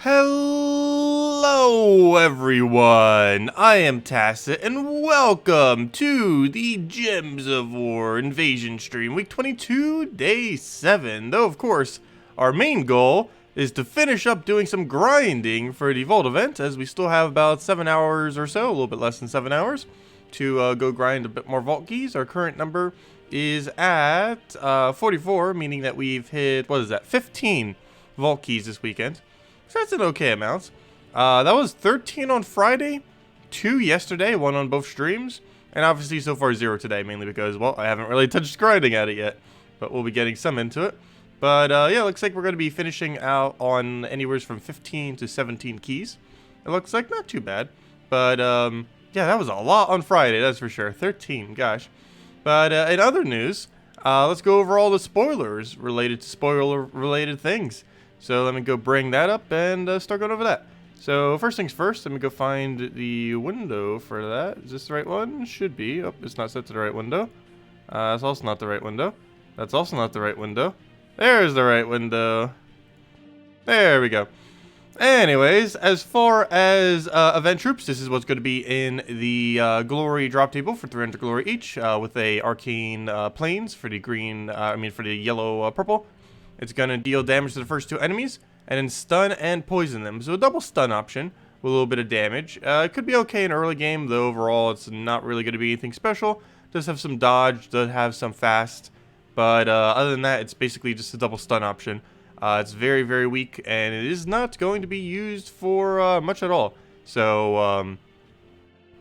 Hello everyone, I am Tacet and welcome to the Gems of War Invasion stream, week 22, day 7. Though of course, our main goal is to finish up doing some grinding for the Vault event, as we still have about 7 hours or so, a little bit less than 7 hours, to go grind a bit more Vault keys. Our current number is at 44, meaning that we've hit, 15 Vault keys this weekend. So that's an okay amount. That was 13 on Friday, 2 yesterday, 1 on both streams, and obviously so far 0 today, mainly because, well, I haven't really touched grinding at it yet, but we'll be getting some into it. But yeah, looks like we're going to be finishing out on anywhere from 15 to 17 keys. It looks like not too bad, but yeah, that was a lot on Friday, that's for sure. 13, gosh. But in other news, let's go over all the spoilers related to spoiler-related things. So let me go bring that up and start going over that. So first things first, let me go find the window for that. Is this the right one? Should be. Oh, it's not set to the right window. It's also not the right window. That's also not the right window. There's the right window. There we go. Anyways, as far as event troops, this is what's going to be in the glory drop table for 300 glory each, with a arcane planes for the green, for the yellow purple. It's going to deal damage to the first 2 enemies, and then stun and poison them. So a double stun option with a little bit of damage. It could be okay in early game, though overall it's not really going to be anything special. Does have some dodge, does have some fast, but other than that, it's basically just a double stun option. It's very, very weak, and it is not going to be used for much at all. So,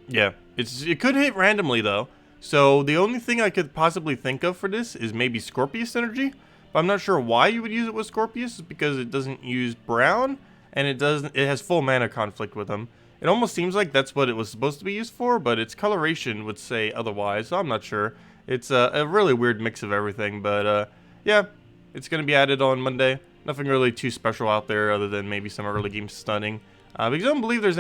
yeah, it could hit randomly, though. So the only thing I could possibly think of for this is maybe Scorpius energy. But I'm not sure why you would use it with Scorpius, because it doesn't use brown, and it has full mana conflict with them. It almost seems like that's what it was supposed to be used for, but its coloration would say otherwise, so I'm not sure. It's a really weird mix of everything, but yeah, it's going to be added on Monday. Nothing really too special out there other than maybe some early game stunning. Because I don't believe there's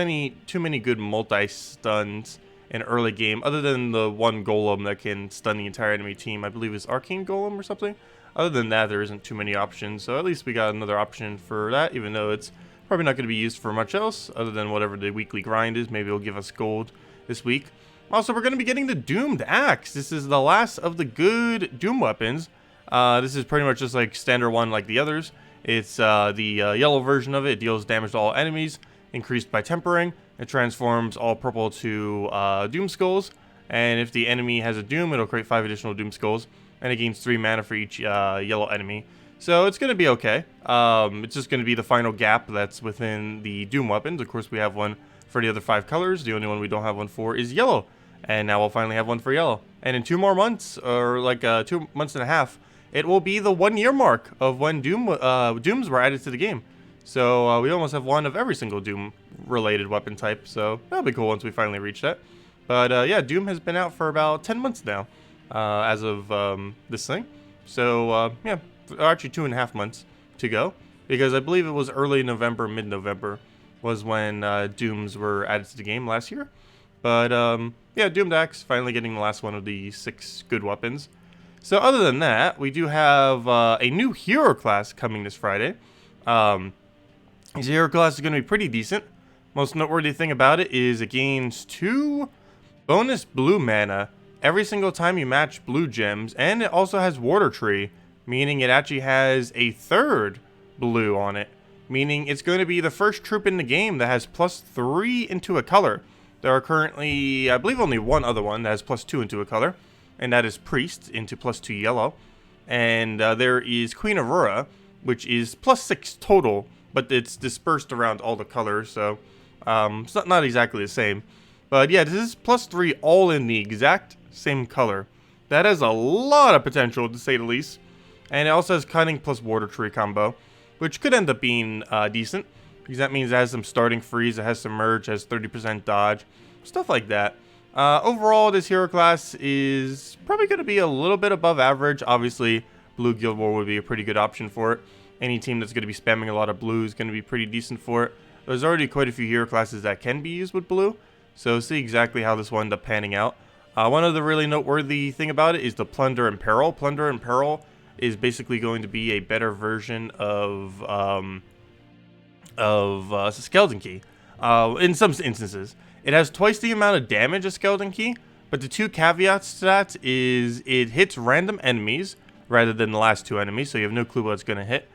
too many good multi-stuns in early game, other than the one golem that can stun the entire enemy team. I believe it's Arcane Golem or something. Other than that, there isn't too many options, so at least we got another option for that, even though it's probably not going to be used for much else, other than whatever the weekly grind is. Maybe it'll give us gold this week. Also, we're going to be getting the Doomed Axe. This is the last of the good Doom weapons. This is pretty much just like standard one like the others. It's the yellow version of it. It deals damage to all enemies, increased by tempering. It transforms all purple to Doom Skulls, and if the enemy has a Doom, it'll create 5 additional Doom Skulls. And it gains 3 mana for each yellow enemy. So it's going to be okay. It's just going to be the final gap that's within the Doom weapons. Of course, we have one for the other 5 colors. The only one we don't have one for is yellow. And now we'll finally have one for yellow. And in 2 more months, or like 2 months and a half, it will be the 1-year mark of when Dooms were added to the game. So we almost have one of every single Doom-related weapon type. So that'll be cool once we finally reach that. But yeah, Doom has been out for about 10 months now. As of this thing. So, yeah, actually 2.5 months to go, because I believe it was early November, mid-November was when Dooms were added to the game last year. But, yeah, Doomed Axe finally getting the last one of the 6 good weapons. So other than that, we do have a new hero class coming this Friday. This hero class is going to be pretty decent. Most noteworthy thing about it is it gains 2 bonus blue mana every single time you match blue gems, and it also has Water Tree, meaning it actually has a 3rd blue on it, meaning it's going to be the first troop in the game that has +3 into a color. There are currently, I believe, only one other one that has +2 into a color, and that is Priest into +2 yellow. And there is Queen Aurora, which is +6 total, but it's dispersed around all the colors, so it's not exactly the same. But yeah, this is +3 all in the exact same color. That has a lot of potential, to say the least. And it also has Cunning plus Water Tree combo, which could end up being decent, because that means it has some starting freeze, it has some merge, it has 30% dodge, stuff like that. Overall, this hero class is probably going to be a little bit above average. Obviously, Blue Guild War would be a pretty good option for it. Any team that's going to be spamming a lot of blue is going to be pretty decent for it. There's already quite a few hero classes that can be used with blue, so see exactly how this will end up panning out. One of the really noteworthy thing about it is the Plunder and Peril. Plunder and Peril is basically going to be a better version of Skeleton Key. In some instances, it has twice the amount of damage as Skeleton Key, but the two caveats to that is it hits random enemies rather than the last two enemies, so you have no clue what it's going to hit.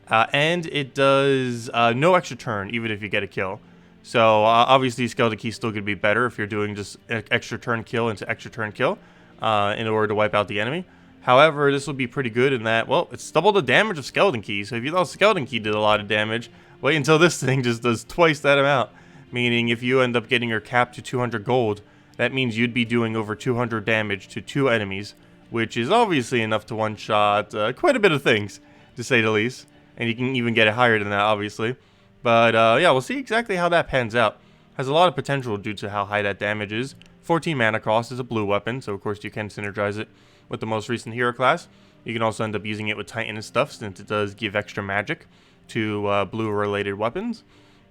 And it does no extra turn, even if you get a kill. So obviously Skeleton Key is still going to be better if you're doing just extra turn kill into extra turn kill in order to wipe out the enemy. However, this will be pretty good in that, well, it's double the damage of Skeleton Key. So if you thought Skeleton Key did a lot of damage, wait until this thing just does twice that amount. Meaning if you end up getting your cap to 200 gold, that means you'd be doing over 200 damage to two enemies, which is obviously enough to one-shot quite a bit of things, to say the least. And you can even get it higher than that, obviously. But yeah, we'll see exactly how that pans out. Has a lot of potential due to how high that damage is. 14 mana cost is a blue weapon, so of course you can synergize it with the most recent hero class. You can also end up using it with Titan and stuff, since it does give extra magic to blue-related weapons.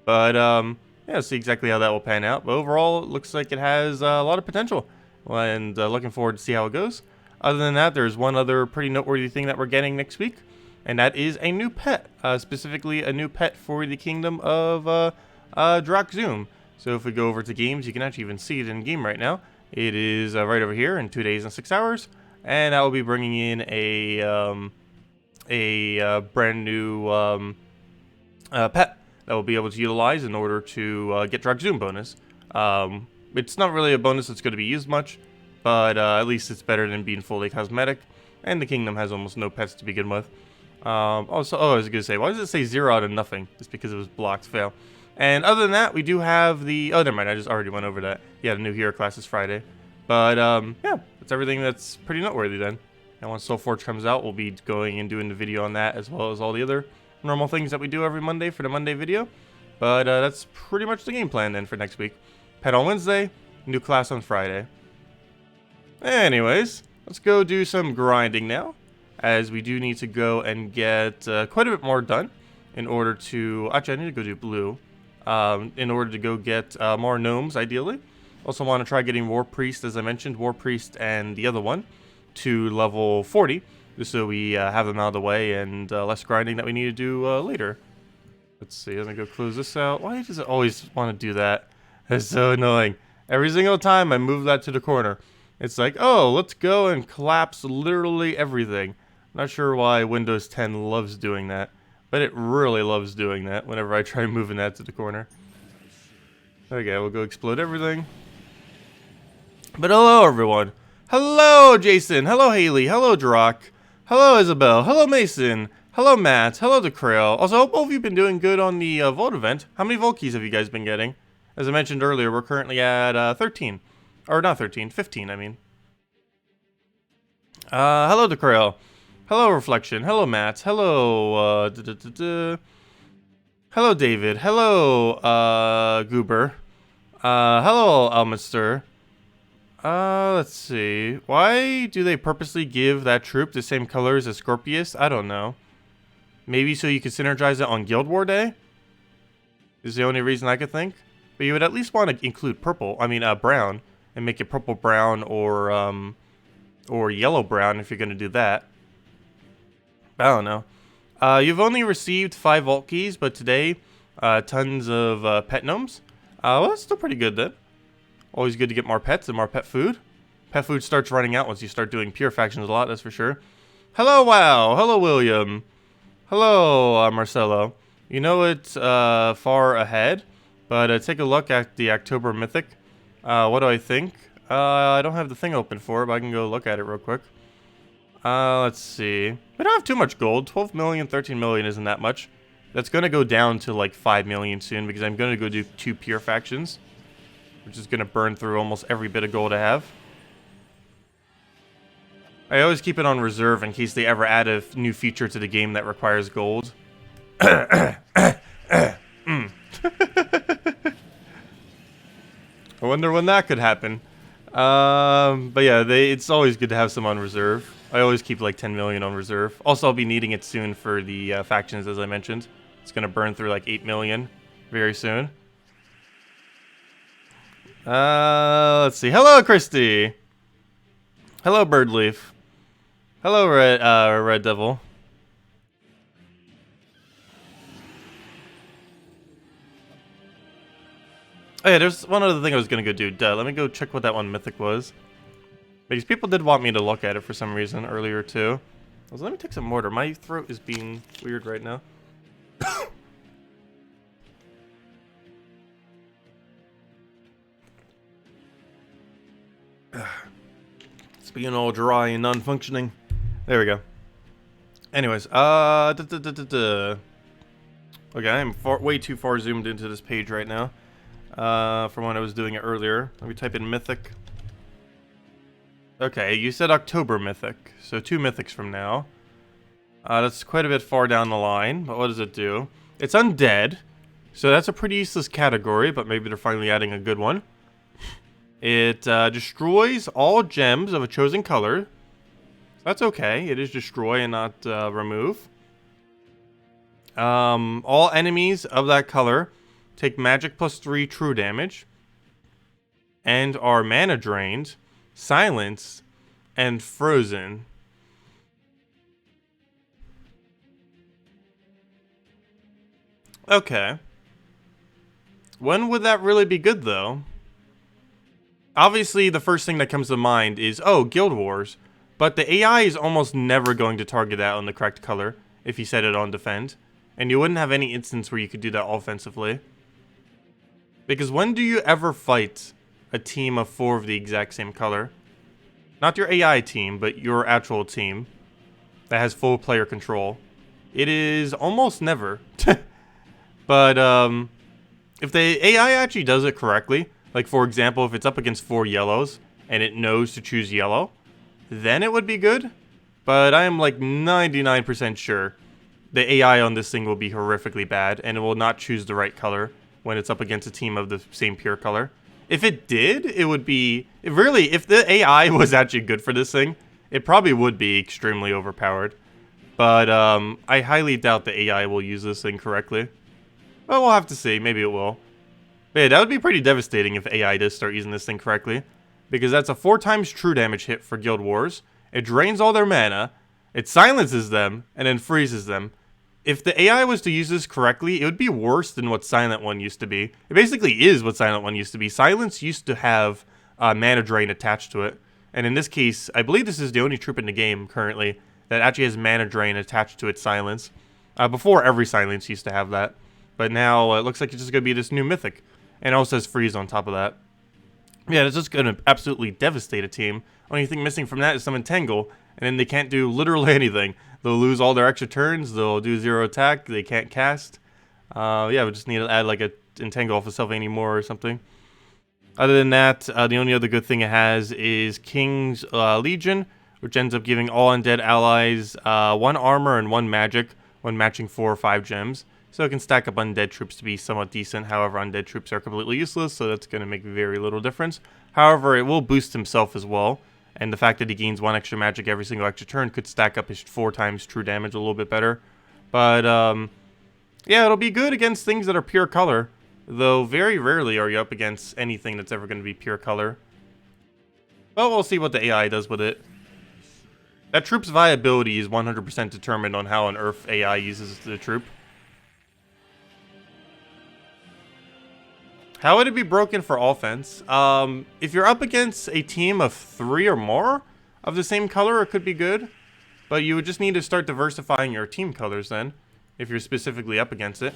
But yeah, see exactly how that will pan out. But overall, it looks like it has a lot of potential, and looking forward to see how it goes. Other than that, there's one other pretty noteworthy thing that we're getting next week, and that is a new pet, specifically a new pet for the kingdom of Zoom. So if we go over to games, you can actually even see it in game right now. It is right over here in 2 days and 6 hours. And I will be bringing in a brand new pet that we'll be able to utilize in order to get Zoom bonus. It's not really a bonus that's going to be used much, but at least it's better than being fully cosmetic. And the kingdom has almost no pets to begin with. Also, I was going to say, why does it say 0 out of nothing? It's because it was blocked fail. And other than that, we do have the... Oh, never mind, I just already went over that. Yeah, the new hero class is Friday. But, yeah, that's everything that's pretty noteworthy then. And once Soulforge comes out, we'll be going and doing the video on that, as well as all the other normal things that we do every Monday for the Monday video. But, that's pretty much the game plan then for next week. Pet on Wednesday, new class on Friday. Anyways, let's go do some grinding now, as we do need to go and get quite a bit more done in order to... Actually, I need to go do blue. In order to go get more gnomes, ideally. Also want to try getting War Priest, as I mentioned, War Priest and the other one, to level 40, just so we have them out of the way and less grinding that we need to do later. Let's see, let me go close this out. Why does it always want to do that? That's so annoying. Every single time I move that to the corner, it's like, oh, let's go and collapse literally everything. Not sure why Windows 10 loves doing that, but it really loves doing that whenever I try moving that to the corner. Okay, we'll go explode everything. But hello, everyone. Hello, Jason. Hello, Haley. Hello, Drock. Hello, Isabel. Hello, Mason. Hello, Matt. Hello, DeCrail. Also, hope all of you have been doing good on the Vault event. How many Vault keys have you guys been getting? As I mentioned earlier, we're currently at 13. Or not 13, 15, I mean. Hello, DeCrail. Hello, Reflection. Hello, Matt. Hello, Hello, David. Hello, Goober. Hello, Almister. Let's see. Why do they purposely give that troop the same colors as Scorpius? I don't know. Maybe so you can synergize it on Guild War Day? Is the only reason I could think. But you would at least want to include purple, brown, and make it purple brown or yellow brown if you're going to do that. I don't know. You've only received 5 vault keys, but today, tons of pet gnomes. Well, that's still pretty good then. Always good to get more pets and more pet food. Pet food starts running out once you start doing pure factions a lot, that's for sure. Hello, Wow. Hello, William. Hello, Marcelo. You know it's far ahead, but take a look at the October Mythic. What do I think? I don't have the thing open for it, but I can go look at it real quick. Let's see. We don't have too much gold. 12 million, 13 million isn't that much. That's going to go down to like 5 million soon because I'm going to go do 2 pure factions, which is going to burn through almost every bit of gold I have. I always keep it on reserve in case they ever add a new feature to the game that requires gold. I wonder when that could happen. But yeah, it's always good to have some on reserve. I always keep like 10 million on reserve. Also, I'll be needing it soon for the factions, as I mentioned. It's going to burn through like 8 million very soon. Let's see. Hello, Christy. Hello, Birdleaf. Hello, Red Devil. Oh yeah, there's one other thing I was gonna go do. Let me go check what that one mythic was. Because people did want me to look at it for some reason earlier too. Let me take some mortar. My throat is being weird right now. It's being all dry and non-functioning. There we go. Anyways, okay, I am way too far zoomed into this page right now. From when I was doing it earlier. Let me type in mythic. Okay, you said October mythic, so 2 mythics from now. That's quite a bit far down the line, but what does it do? It's undead, so that's a pretty useless category, but maybe they're finally adding a good one. It destroys all gems of a chosen color. That's okay, it is destroy and not remove. All enemies of that color take magic +3 true damage, and are mana drained, silenced, and frozen. Okay. When would that really be good, though? Obviously, the first thing that comes to mind is, oh, Guild Wars. But the AI is almost never going to target that on the correct color, if you set it on defend. And you wouldn't have any instance where you could do that offensively. Because when do you ever fight a team of 4 of the exact same color? Not your AI team, but your actual team that has full player control. It is almost never. But if the AI actually does it correctly, like for example, if it's up against 4 yellows and it knows to choose yellow, then it would be good. But I am like 99% sure the AI on this thing will be horrifically bad and it will not choose the right color when it's up against a team of the same pure color. If it did, it would be... Really, if the AI was actually good for this thing, it probably would be extremely overpowered. But I highly doubt the AI will use this thing correctly. But we'll have to see. Maybe it will. But yeah, that would be pretty devastating if AI does start using this thing correctly. Because that's a 4 times true damage hit for Guild Wars. It drains all their mana. It silences them, and then freezes them. If the AI was to use this correctly, it would be worse than what Silent One used to be. It basically is what Silent One used to be. Silence used to have mana drain attached to it. And in this case, I believe this is the only troop in the game currently that actually has mana drain attached to its silence. Before, every silence used to have that. But now, it looks like it's just going to be this new mythic. And it also says freeze on top of that. Yeah, it's just going to absolutely devastate a team. Only thing missing from that is some entangle. And then they can't do literally anything. They'll lose all their extra turns. They'll do 0 attack. They can't cast. Yeah, we just need to add like a entangle off of Sylvania more or something. Other than that, the only other good thing it has is King's Legion, which ends up giving all undead allies 1 armor and 1 magic when matching 4 or 5 gems. So it can stack up undead troops to be somewhat decent. However, undead troops are completely useless, so that's going to make very little difference. However, it will boost himself as well. And the fact that he gains 1 extra magic every single extra turn could stack up his 4 times true damage a little bit better. But, yeah, it'll be good against things that are pure color. Though, very rarely are you up against anything that's ever going to be pure color. But we'll see what the AI does with it. That troop's viability is 100% determined on how an Earth AI uses the troop. How would it be broken for offense? If you're up against a team of 3 or more of the same color, it could be good. But you would just need to start diversifying your team colors then, if you're specifically up against it.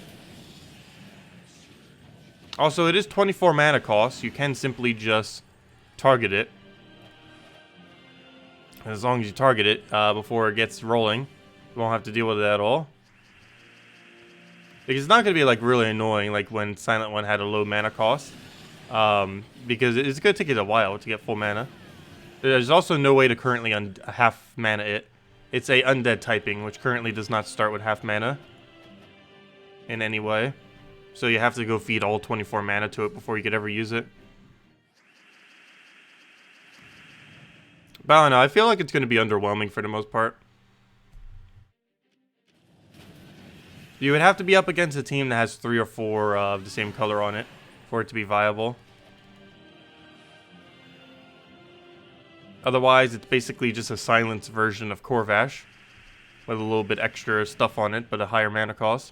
Also, it is 24 mana cost. You can simply just target it. As long as you target it before it gets rolling, you won't have to deal with it at all. Because it's not going to be like really annoying like when Silent One had a low mana cost. Because it's going to take it a while to get full mana. There's also no way to currently half mana it. It's a undead typing, which currently does not start with half mana in any way. So you have to go feed all 24 mana to it before you could ever use it. But I don't know, I feel like it's going to be underwhelming for the most part. You would have to be up against a team that has 3 or 4 of the same color on it for it to be viable. Otherwise, it's basically just a silenced version of Corvash with a little bit extra stuff on it, but a higher mana cost.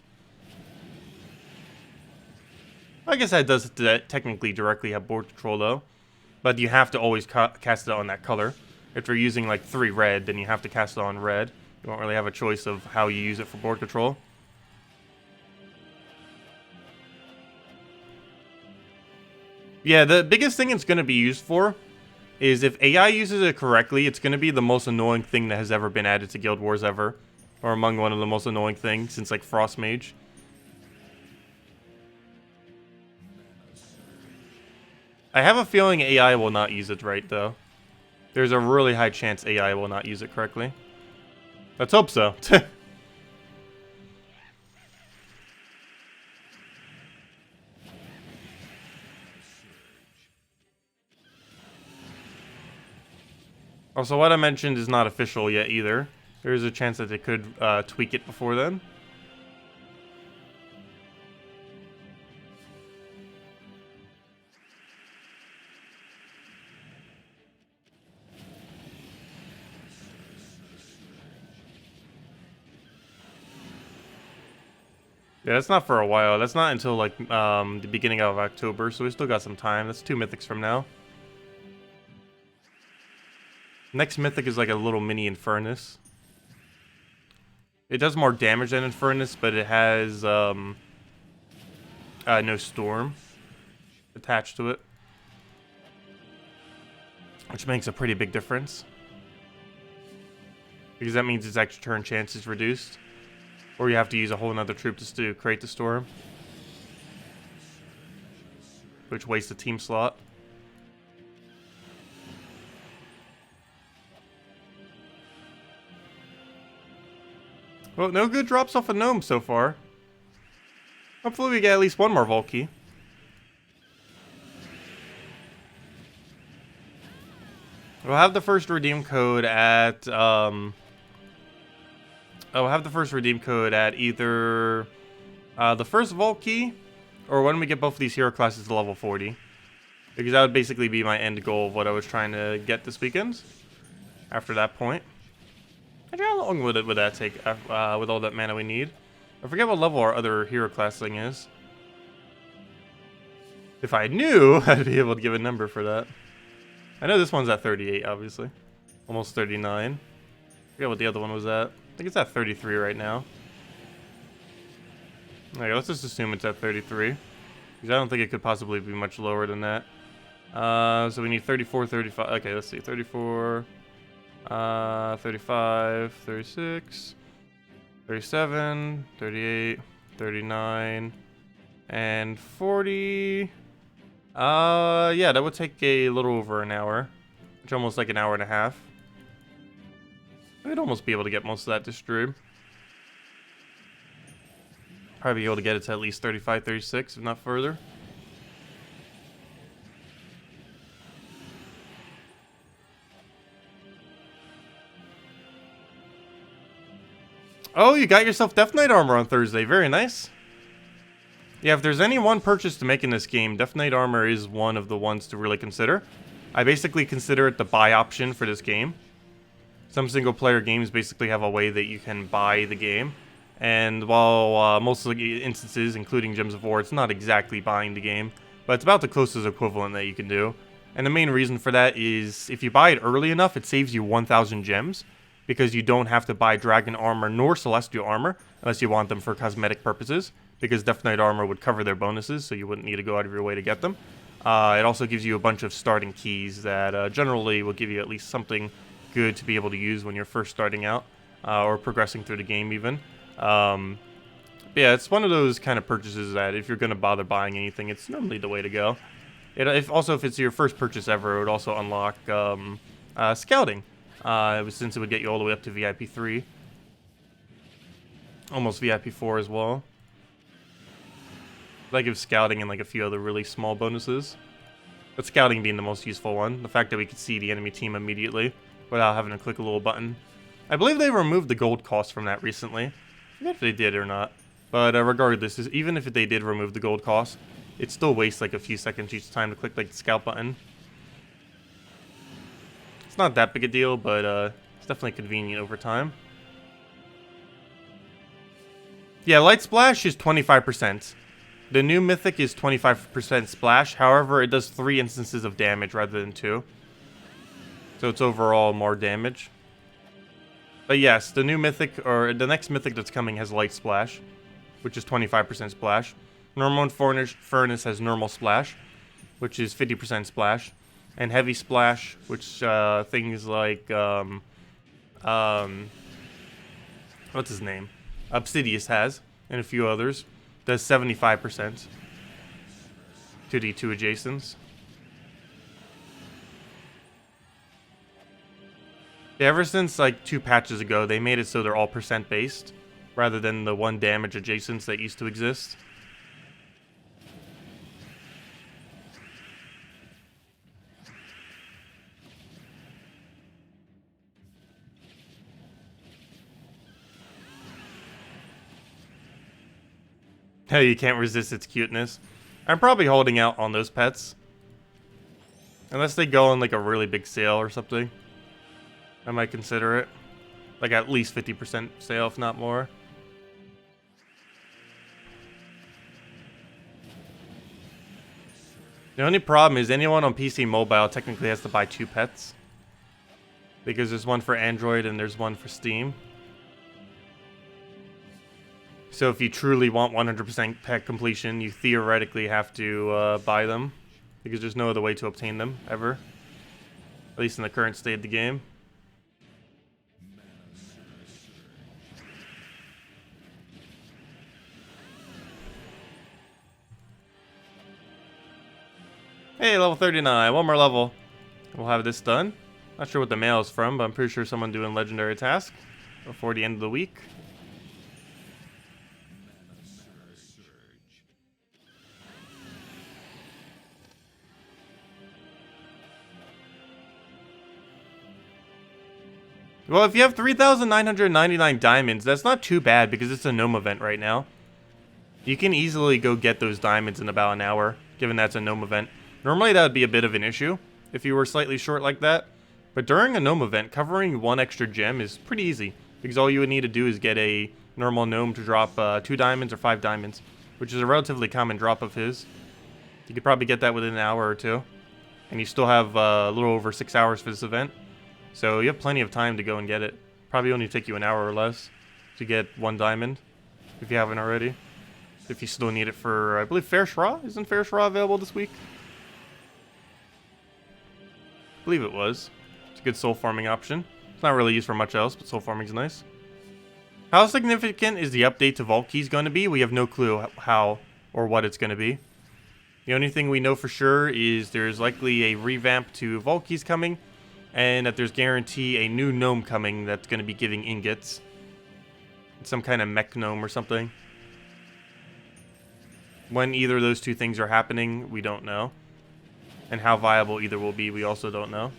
I guess that does technically directly have board control though. But you have to always cast it on that color. If you're using like 3 red, then you have to cast it on red. You won't really have a choice of how you use it for board control. Yeah, the biggest thing it's going to be used for is if AI uses it correctly, it's going to be the most annoying thing that has ever been added to Guild Wars ever. Or among one of the most annoying things since like Frost Mage. I have a feeling AI will not use it right though. There's a really high chance AI will not use it correctly. Let's hope so. Also, what I mentioned is not official yet either. There is a chance that they could tweak it before then. Yeah, that's not for a while. That's not until like the beginning of October, so we still got some time. That's 2 mythics from now. Next mythic is like a little mini Infernus. It does more damage than Infernus, but it has no storm attached to it, which makes a pretty big difference. Because that means its extra turn chance is reduced. Or you have to use a whole nother troop just to create the storm, which wastes a team slot. Well, no good drops off a Gnome so far. Hopefully we get at least one more Vault Key. We'll have the first redeem code at we'll have the first redeem code at either the first Vault Key or when we get both of these hero classes to level 40. Because that would basically be my end goal of what I was trying to get this weekend. After that point. How long would that take with all that mana we need? I forget what level our other hero class thing is. If I knew, I'd be able to give a number for that. I know this one's at 38, obviously. Almost 39. I forget what the other one was at. I think it's at 33 right now. Okay, let's just assume it's at 33. Because I don't think it could possibly be much lower than that. So we need 34, 35. Okay, let's see. 34, 35, 36, 37, 38, 39, and 40. Yeah, that would take a little over an hour. Which is almost like an hour and a half. We'd almost be able to get most of that distrib. Probably be able to get it to at least 35, 36, if not further. Oh, you got yourself Death Knight armor on Thursday. Very nice. Yeah, if there's any one purchase to make in this game, Death Knight armor is one of the ones to really consider. I basically consider it the buy option for this game. Some single-player games basically have a way that you can buy the game. And while most of the instances, including Gems of War, it's not exactly buying the game, but it's about the closest equivalent that you can do. And the main reason for that is if you buy it early enough, it saves you 1,000 gems. Because you don't have to buy Dragon Armor nor Celestial Armor unless you want them for cosmetic purposes. Because Death Knight Armor would cover their bonuses, so you wouldn't need to go out of your way to get them. It also gives you a bunch of starting keys that generally will give you at least something good to be able to use when you're first starting out. Or progressing through the game even. Yeah, it's one of those kind of purchases that if you're going to bother buying anything, it's normally the way to go. Also, if it's your first purchase ever, it would also unlock Scouting. Since it would get you all the way up to VIP 3. Almost VIP 4 as well. That gives Scouting and like a few other really small bonuses. But Scouting being the most useful one. The fact that we could see the enemy team immediately without having to click a little button. I believe they removed the gold cost from that recently. I forget if they did or not. But regardless, even if they did remove the gold cost, it still wastes like a few seconds each time to click like the scout button. It's not that big a deal, but it's definitely convenient over time. Yeah, Light Splash is 25%. The new mythic is 25% splash. However, it does 3 instances of damage rather than 2. So it's overall more damage. But yes, the new mythic, or the next mythic that's coming has light splash, which is 25% splash. Normal and furnace has normal splash, which is 50% splash. And heavy splash, which things like, what's his name? Obsidious has, and a few others, does 75% to the 2 adjacents. Yeah, ever since like 2 patches ago, they made it so they're all percent based, rather than the 1 damage adjacents that used to exist. Hey, you can't resist its cuteness. I'm probably holding out on those pets. Unless they go on like a really big sale or something. I might consider it. Like at least 50% sale, if not more. The only problem is anyone on PC Mobile technically has to buy 2 pets. Because there's one for Android and there's one for Steam. So if you truly want 100% pet completion, you theoretically have to buy them. Because there's no other way to obtain them, ever. At least in the current state of the game. Hey, level 39, 1 more level. We'll have this done. Not sure what the mail is from, but I'm pretty sure someone doing legendary task before the end of the week. Well, if you have 3,999 diamonds, that's not too bad because it's a Gnome event right now. You can easily go get those diamonds in about an hour, given that's a Gnome event. Normally that would be a bit of an issue if you were slightly short like that. But during a Gnome event, covering 1 extra gem is pretty easy. Because all you would need to do is get a normal Gnome to drop 2 diamonds or 5 diamonds. Which is a relatively common drop of his. You could probably get that within an hour or 2. And you still have a little over 6 hours for this event. So you have plenty of time to go and get it. Probably only take you an hour or less to get 1 diamond. If you haven't already. If you still need it for, I believe, Fair Shra? Isn't Fair Shra available this week? I believe it was. It's a good soul farming option. It's not really used for much else, but soul farming is nice. How significant is the update to Vault Keys going to be? We have no clue how or what it's going to be. The only thing we know for sure is there's likely a revamp to Vault Keys coming, and that there's guarantee a new gnome coming that's going to be giving ingots. Some kind of mech gnome or something. When either of those 2 things are happening, we don't know. And how viable either will be, we also don't know.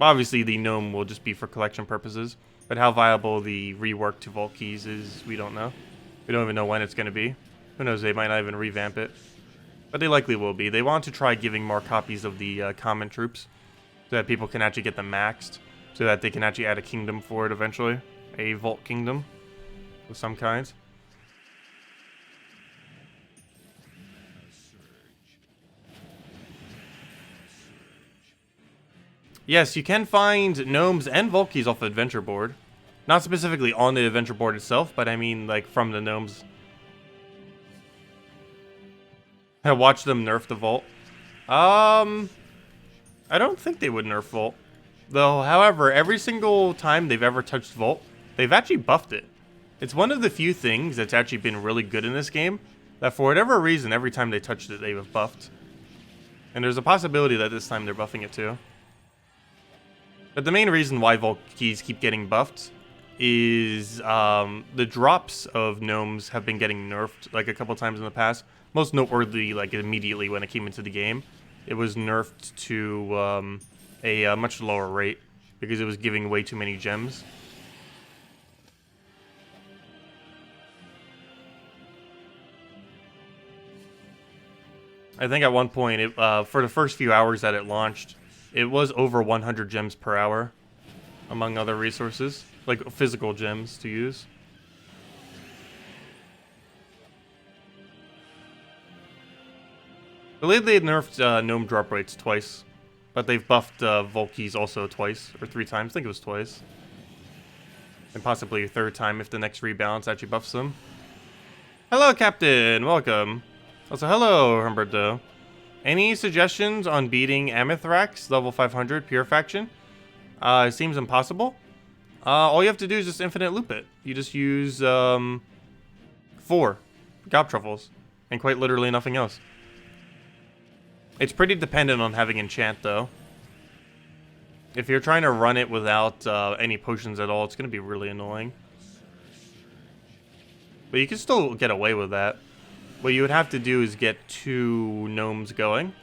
Obviously, the gnome will just be for collection purposes. But how viable the rework to Vault Keys is, we don't know. We don't even know when it's going to be. Who knows, they might not even revamp it. But they likely will be. They want to try giving more copies of the common troops. So that people can actually get them maxed. So that they can actually add a kingdom for it eventually. A Vault Kingdom of some kind. Yes, you can find gnomes and Vault Keys off the adventure board. Not specifically on the adventure board itself, but I mean like from the gnomes. I watched them nerf the Vault. I don't think they would nerf Vault. Though, however, every single time they've ever touched Vault, they've actually buffed it. It's one of the few things that's actually been really good in this game, that for whatever reason, every time they touched it, they've buffed. And there's a possibility that this time they're buffing it too. But the main reason why Vault Keys keep getting buffed is the drops of gnomes have been getting nerfed like a couple times in the past. Most noteworthy, like immediately when it came into the game, it was nerfed to a much lower rate because it was giving way too many gems. I think at one point, for the first few hours that it launched, it was over 100 gems per hour, among other resources, like physical gems to use. I believe they nerfed Gnome drop rates twice, but they've buffed Volkeys also twice, or 3 times. I think it was twice. And possibly a 3rd time if the next rebalance actually buffs them. Hello, Captain! Welcome. Also, hello, Humberto. Any suggestions on beating Amithrax, level 500, pure faction? It seems impossible. All you have to do is just infinite loop it. You just use 4 gob truffles, and quite literally nothing else. It's pretty dependent on having enchant, though. If you're trying to run it without any potions at all, it's going to be really annoying. But you can still get away with that. What you would have to do is get 2 gnomes going,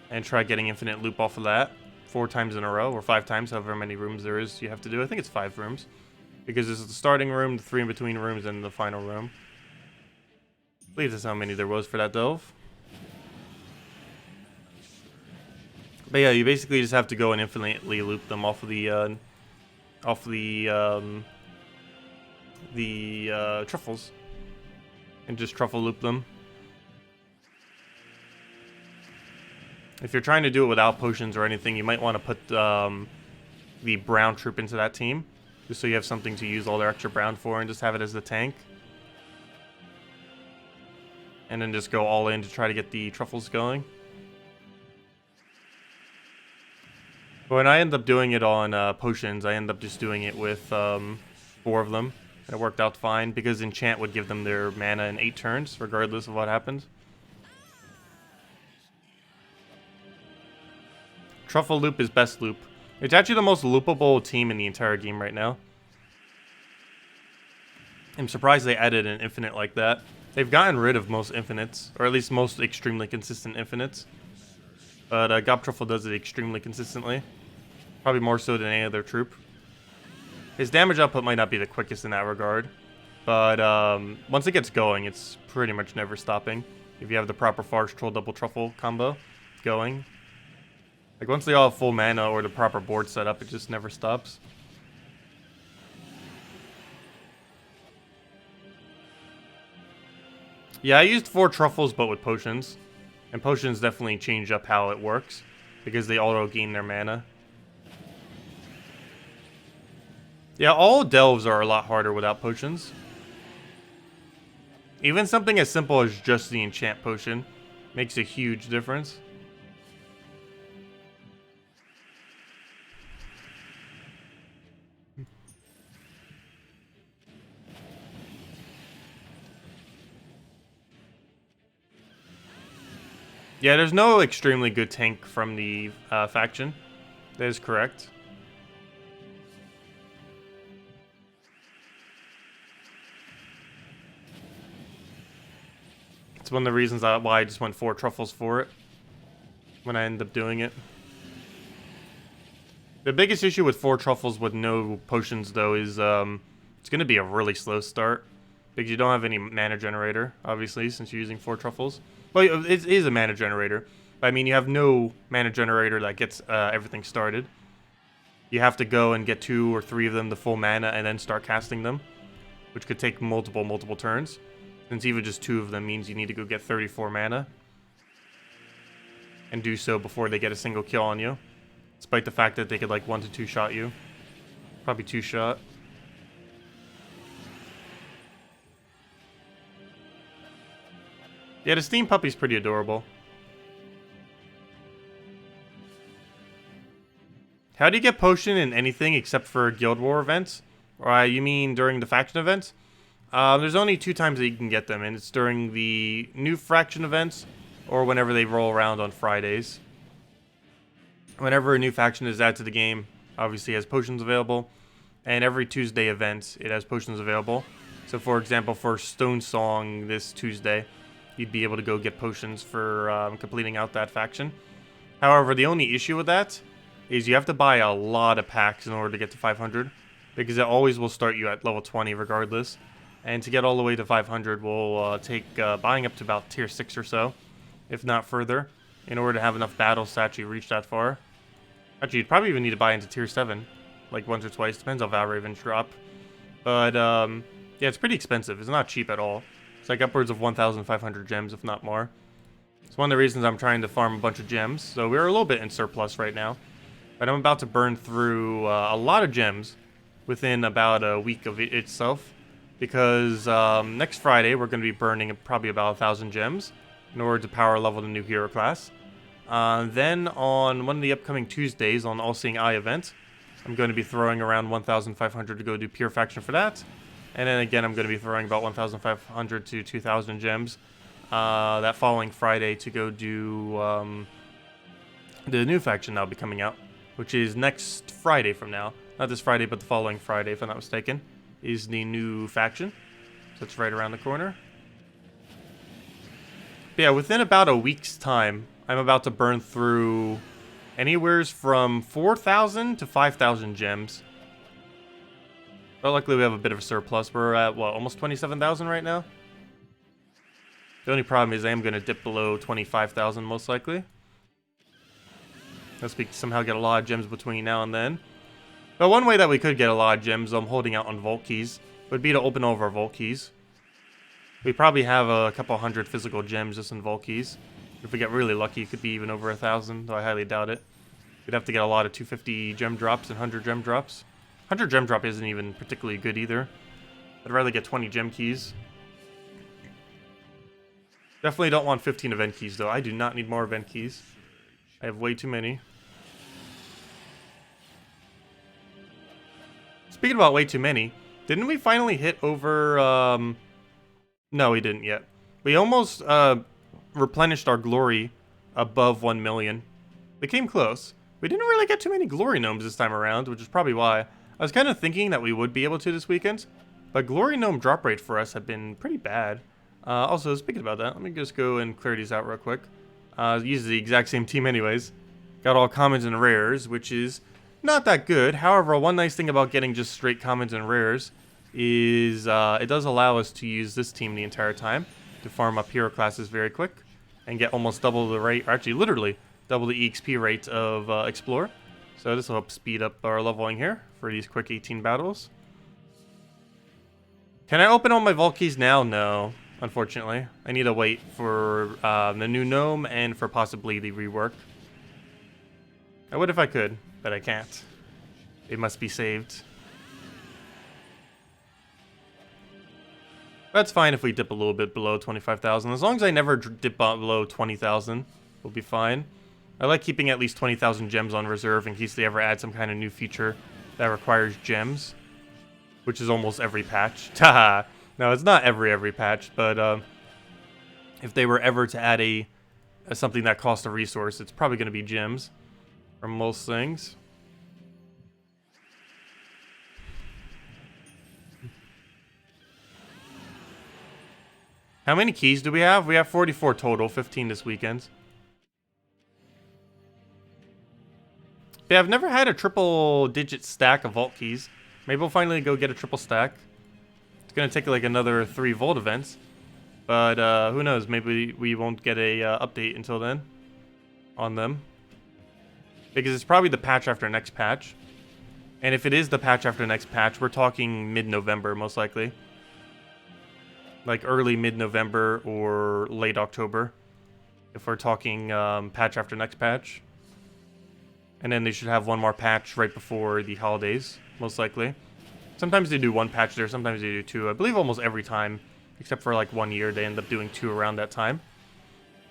and try getting infinite loop off of that 4 times in a row, or 5 times, however many rooms there is you have to do. I think it's 5 rooms. Because this is the starting room, the 3 in between rooms, and the final room. I believe that's how many there was for that delve. But yeah, you basically just have to go and infinitely loop them off of the truffles, and just truffle loop them. If you're trying to do it without potions or anything, you might want to put the brown troop into that team, just so you have something to use all their extra brown for, and just have it as the tank. And then just go all in to try to get the truffles going. But when I end up doing it on potions, I end up just doing it with 4 of them. And it worked out fine, because enchant would give them their mana in 8 turns, regardless of what happened. Truffle loop is best loop. It's actually the most loopable team in the entire game right now. I'm surprised they added an infinite like that. They've gotten rid of most infinites, or at least most extremely consistent infinites. But Gob Truffle does it extremely consistently. Probably more so than any other troop. His damage output might not be the quickest in that regard. But once it gets going, it's pretty much never stopping. If you have the proper Forest Troll double Truffle combo going. Like once they all have full mana or the proper board set up, it just never stops. Yeah, I used 4 truffles, but with potions. And potions definitely change up how it works, because they auto gain their mana. Yeah, all delves are a lot harder without potions. Even something as simple as just the enchant potion makes a huge difference. Yeah, there's no extremely good tank from the faction. That is correct. It's one of the reasons why I just went 4 truffles for it when I ended up doing it. The biggest issue with 4 truffles with no potions, though, is it's going to be a really slow start. Because you don't have any mana generator, obviously, since you're using 4 truffles. Well, it is a mana generator. But I mean, you have no mana generator that gets everything started. You have to go and get 2 or 3 of them to full mana and then start casting them. Which could take multiple turns. Since even just 2 of them means you need to go get 34 mana. And do so before they get a single kill on you. Despite the fact that they could like 1 to 2 shot you. Probably 2 shot. Yeah, the Steam Puppy's pretty adorable. How do you get potion in anything except for Guild War events? Or you mean during the faction events? There's only 2 times that you can get them, and it's during the new faction events or whenever they roll around on Fridays. Whenever a new faction is added to the game, obviously it has potions available. And every Tuesday event, it has potions available. So for example, for Stone Song this Tuesday, you'd be able to go get potions for completing out that faction. However, the only issue with that is you have to buy a lot of packs in order to get to 500. Because it always will start you at level 20 regardless. And to get all the way to 500 will take buying up to about tier 6 or so. If not further. In order to have enough battles to actually reach that far. Actually, you'd probably even need to buy into tier 7. Like once or twice. Depends how Valravens drop. But yeah, it's pretty expensive. It's not cheap at all. It's like upwards of 1,500 gems, if not more. It's one of the reasons I'm trying to farm a bunch of gems. So we're a little bit in surplus right now. But I'm about to burn through a lot of gems within about a week of itself. Because next Friday we're going to be burning probably about 1,000 gems in order to power level the new hero class. Then on one of the upcoming Tuesdays on All Seeing Eye event, I'm going to be throwing around 1,500 to go do pure faction for that. And then again, I'm going to be throwing about 1,500 to 2,000 gems that following Friday to go do the new faction that'll be coming out, which is next Friday from now. Not this Friday, but the following Friday, if I'm not mistaken, is the new faction. So it's right around the corner. But yeah, within about a week's time, I'm about to burn through anywhere from 4,000 to 5,000 gems. But luckily we have a bit of a surplus. We're at, what, almost 27,000 right now? The only problem is I am going to dip below 25,000 most likely. Unless we somehow get a lot of gems between now and then. But one way that we could get a lot of gems, I'm holding out on vault keys, would be to open all of our vault keys. We probably have a couple hundred physical gems just in vault keys. If we get really lucky, it could be even over 1,000, though I highly doubt it. We'd have to get a lot of 250 gem drops and 100 gem drops. 100 gem drop isn't even particularly good either. I'd rather get 20 gem keys. Definitely don't want 15 event keys, though. I do not need more event keys. I have way too many. Speaking about way too many, didn't we finally hit over... No, we didn't yet. We almost replenished our glory above 1 million. We came close. We didn't really get too many glory gnomes this time around, which is probably why. I was kind of thinking that we would be able to this weekend, but glory gnome drop rate for us have been pretty bad. Also, speaking about that, let me just go and clear these out real quick. Use the exact same team anyways. Got all commons and rares, which is not that good. However, one nice thing about getting just straight commons and rares is it does allow us to use this team the entire time to farm up hero classes very quick and get almost double the rate, or actually literally double the EXP rate of Explore. So this will help speed up our leveling here for these quick 18 battles. Can I open all my vault keys now? No, unfortunately. I need to wait for the new gnome and for possibly the rework. I would if I could, but I can't. It must be saved. That's fine if we dip a little bit below 25,000. As long as I never dip below 20,000, we'll be fine. I like keeping at least 20,000 gems on reserve in case they ever add some kind of new feature that requires gems, which is almost every patch. Haha. No, it's not every patch, but if they were ever to add a something that costs a resource, it's probably going to be gems for most things. How many keys do we have? We have 44 total, 15 this weekend. But yeah, I've never had a triple-digit stack of vault keys. Maybe we'll finally go get a triple stack. It's going to take like another 3 vault events. But who knows, maybe we won't get a update until then on them. Because it's probably the patch after next patch. And if it is the patch after next patch, we're talking mid-November most likely. Like early mid-November or late October, if we're talking patch after next patch. And then they should have one more patch right before the holidays, most likely. Sometimes they do one patch there, sometimes they do 2. I believe almost every time, except for like 1 year, they end up doing 2 around that time.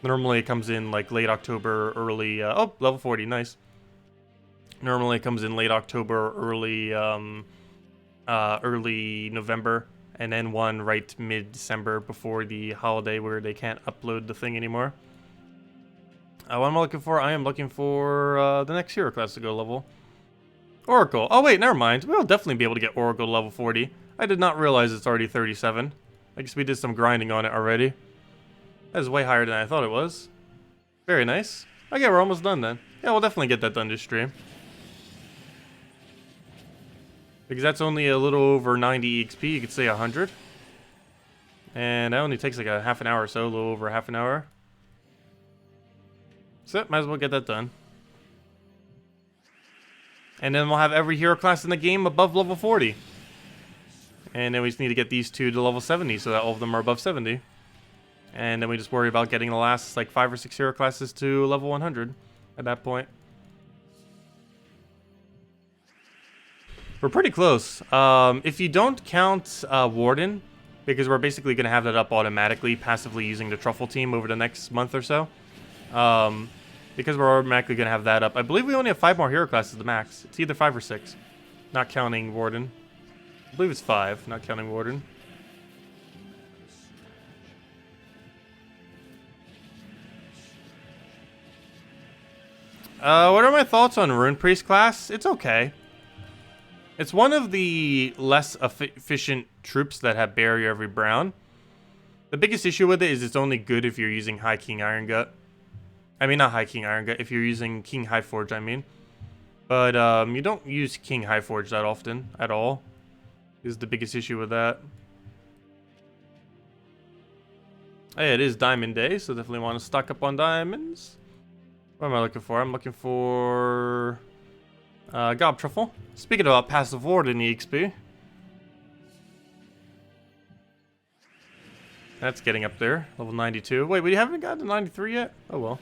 Normally it comes in like late October, early... oh, level 40, nice. Normally it comes in late October, early November. And then one right mid-December before the holiday where they can't upload the thing anymore. What am I looking for? I am looking for the next hero class to go level. Oracle. Oh wait, never mind. We'll definitely be able to get Oracle level 40. I did not realize it's already 37. I guess we did some grinding on it already. That is way higher than I thought it was. Very nice. Okay, we're almost done then. Yeah, we'll definitely get that done this stream. Because that's only a little over 90 EXP, you could say 100. And that only takes like a half an hour or so, a little over half an hour. So, might as well get that done. And then we'll have every hero class in the game above level 40. And then we just need to get these 2 to level 70 so that all of them are above 70. And then we just worry about getting the last like 5 or 6 hero classes to level 100 at that point. We're pretty close. If you don't count Warden, because we're basically going to have that up automatically, passively using the Truffle team over the next month or so. Because we're automatically going to have that up. I believe we only have 5 more hero classes to max. It's either 5 or 6. Not counting Warden. I believe it's 5, not counting Warden. What are my thoughts on Rune Priest class? It's okay. It's one of the less efficient troops that have Barrier Every Brown. The biggest issue with it is it's only good if you're using High King Iron Gut. I mean, not High King Iron Gut, if you're using King High Forge, I mean. But you don't use King High Forge that often at all. Is the biggest issue with that. Hey, it is Diamond Day, so definitely want to stock up on diamonds. What am I looking for? I'm looking for Gob Truffle. Speaking about passive Warden EXP. That's getting up there. Level 92. Wait, we haven't gotten to 93 yet? Oh well.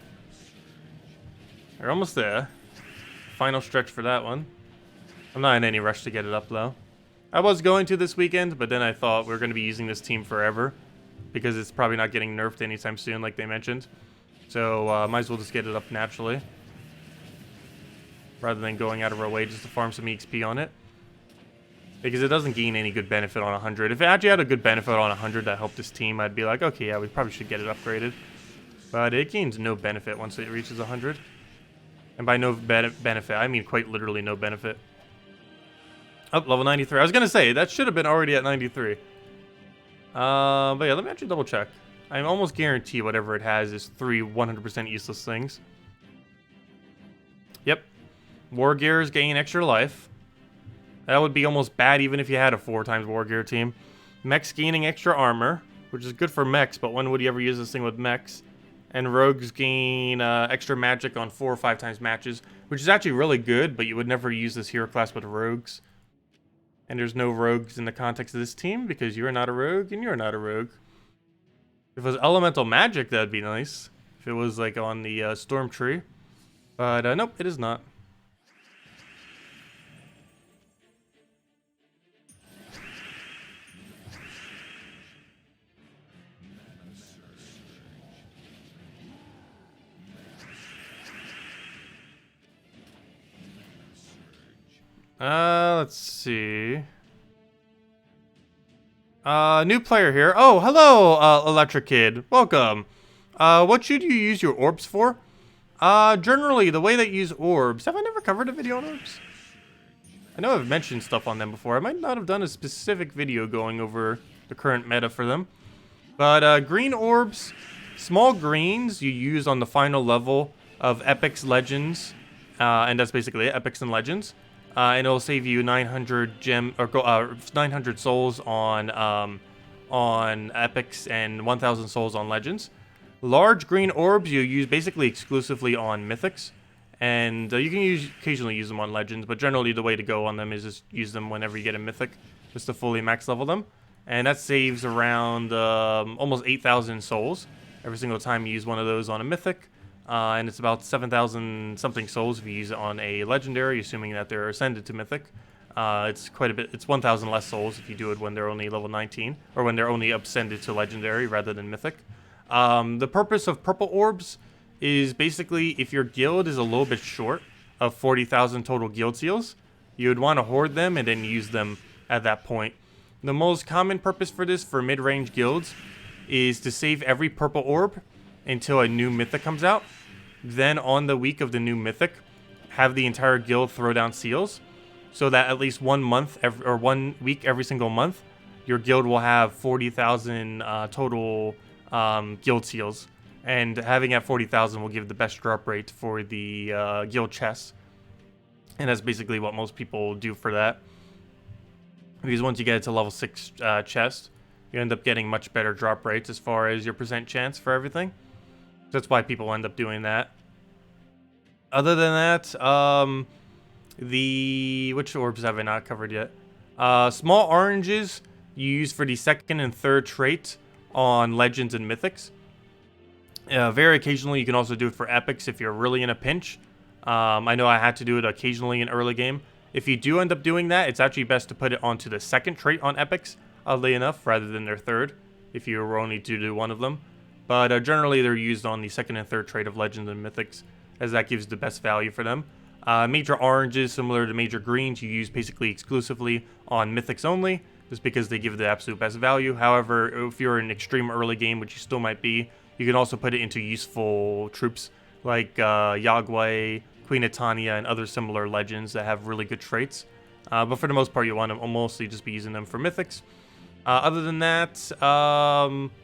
We're almost there. Final stretch for that one. I'm not in any rush to get it up though. I was going to this weekend, but then I thought we were going to be using this team forever. Because it's probably not getting nerfed anytime soon like they mentioned. So might as well just get it up naturally. Rather than going out of our way just to farm some EXP on it. Because it doesn't gain any good benefit on 100. If it actually had a good benefit on 100 that helped this team, I'd be like, okay, yeah, we probably should get it upgraded. But it gains no benefit once it reaches 100. And by no benefit, I mean quite literally no benefit. Oh, level 93. I was going to say, that should have been already at 93. But yeah, let me actually double check. I almost guarantee whatever it has is 3 100% useless things. Yep. War Gears gain extra life. That would be almost bad even if you had a 4x War Gear team. Mechs gaining extra armor, which is good for mechs, but when would you ever use this thing with mechs? And rogues gain extra magic on 4 or 5 times matches, which is actually really good, but you would never use this hero class with rogues. And there's no rogues in the context of this team because you're not a rogue and you're not a rogue. If it was elemental magic, that'd be nice. If it was like on the storm tree. But nope, it is not. Let's see. New player here. Oh, hello, Electric Kid. Welcome. What should you use your orbs for? Generally, the way that you use orbs... Have I never covered a video on orbs? I know I've mentioned stuff on them before. I might not have done a specific video going over the current meta for them. But, green orbs, small greens you use on the final level of Epics, Legends, and that's basically it, Epics and Legends. And it'll save you 900 or 900 souls on Epics and 1,000 souls on Legends. Large green orbs you use basically exclusively on Mythics, and you can occasionally use them on Legends, but generally the way to go on them is just use them whenever you get a Mythic, just to fully max level them. And that saves around almost 8,000 souls every single time you use one of those on a Mythic. And it's about 7,000 something souls if you use it on a legendary, assuming that they're ascended to mythic. It's quite a bit. It's 1,000 less souls if you do it when they're only level 19, or when they're only ascended to legendary rather than mythic. The purpose of purple orbs is basically if your guild is a little bit short of 40,000 total guild seals, you would want to hoard them and then use them at that point. The most common purpose for this for mid-range guilds is to save every purple orb until a new mythic comes out. Then on the week of the new mythic, have the entire guild throw down seals, so that at least 1 month or 1 week every single month, your guild will have 40,000 total guild seals. And having at 40,000 will give the best drop rate for the guild chests. And that's basically what most people do for that. Because once you get it to level 6 chest, you end up getting much better drop rates as far as your percent chance for everything. That's why people end up doing that. Other than that, which orbs have I not covered yet? Small oranges you use for the second and third trait on Legends and Mythics. Very occasionally, you can also do it for epics if you're really in a pinch. I know I had to do it occasionally in early game. If you do end up doing that, it's actually best to put it onto the second trait on epics, oddly enough, rather than their third, if you were only to do one of them. But generally, they're used on the second and third trait of legends and mythics, as that gives the best value for them. Major oranges, similar to major greens, you use basically exclusively on mythics only, just because they give the absolute best value. However, if you're in extreme early game, which you still might be, you can also put it into useful troops like Yagway, Queen Etania, and other similar legends that have really good traits. But for the most part, you want to mostly just be using them for mythics. Other than that,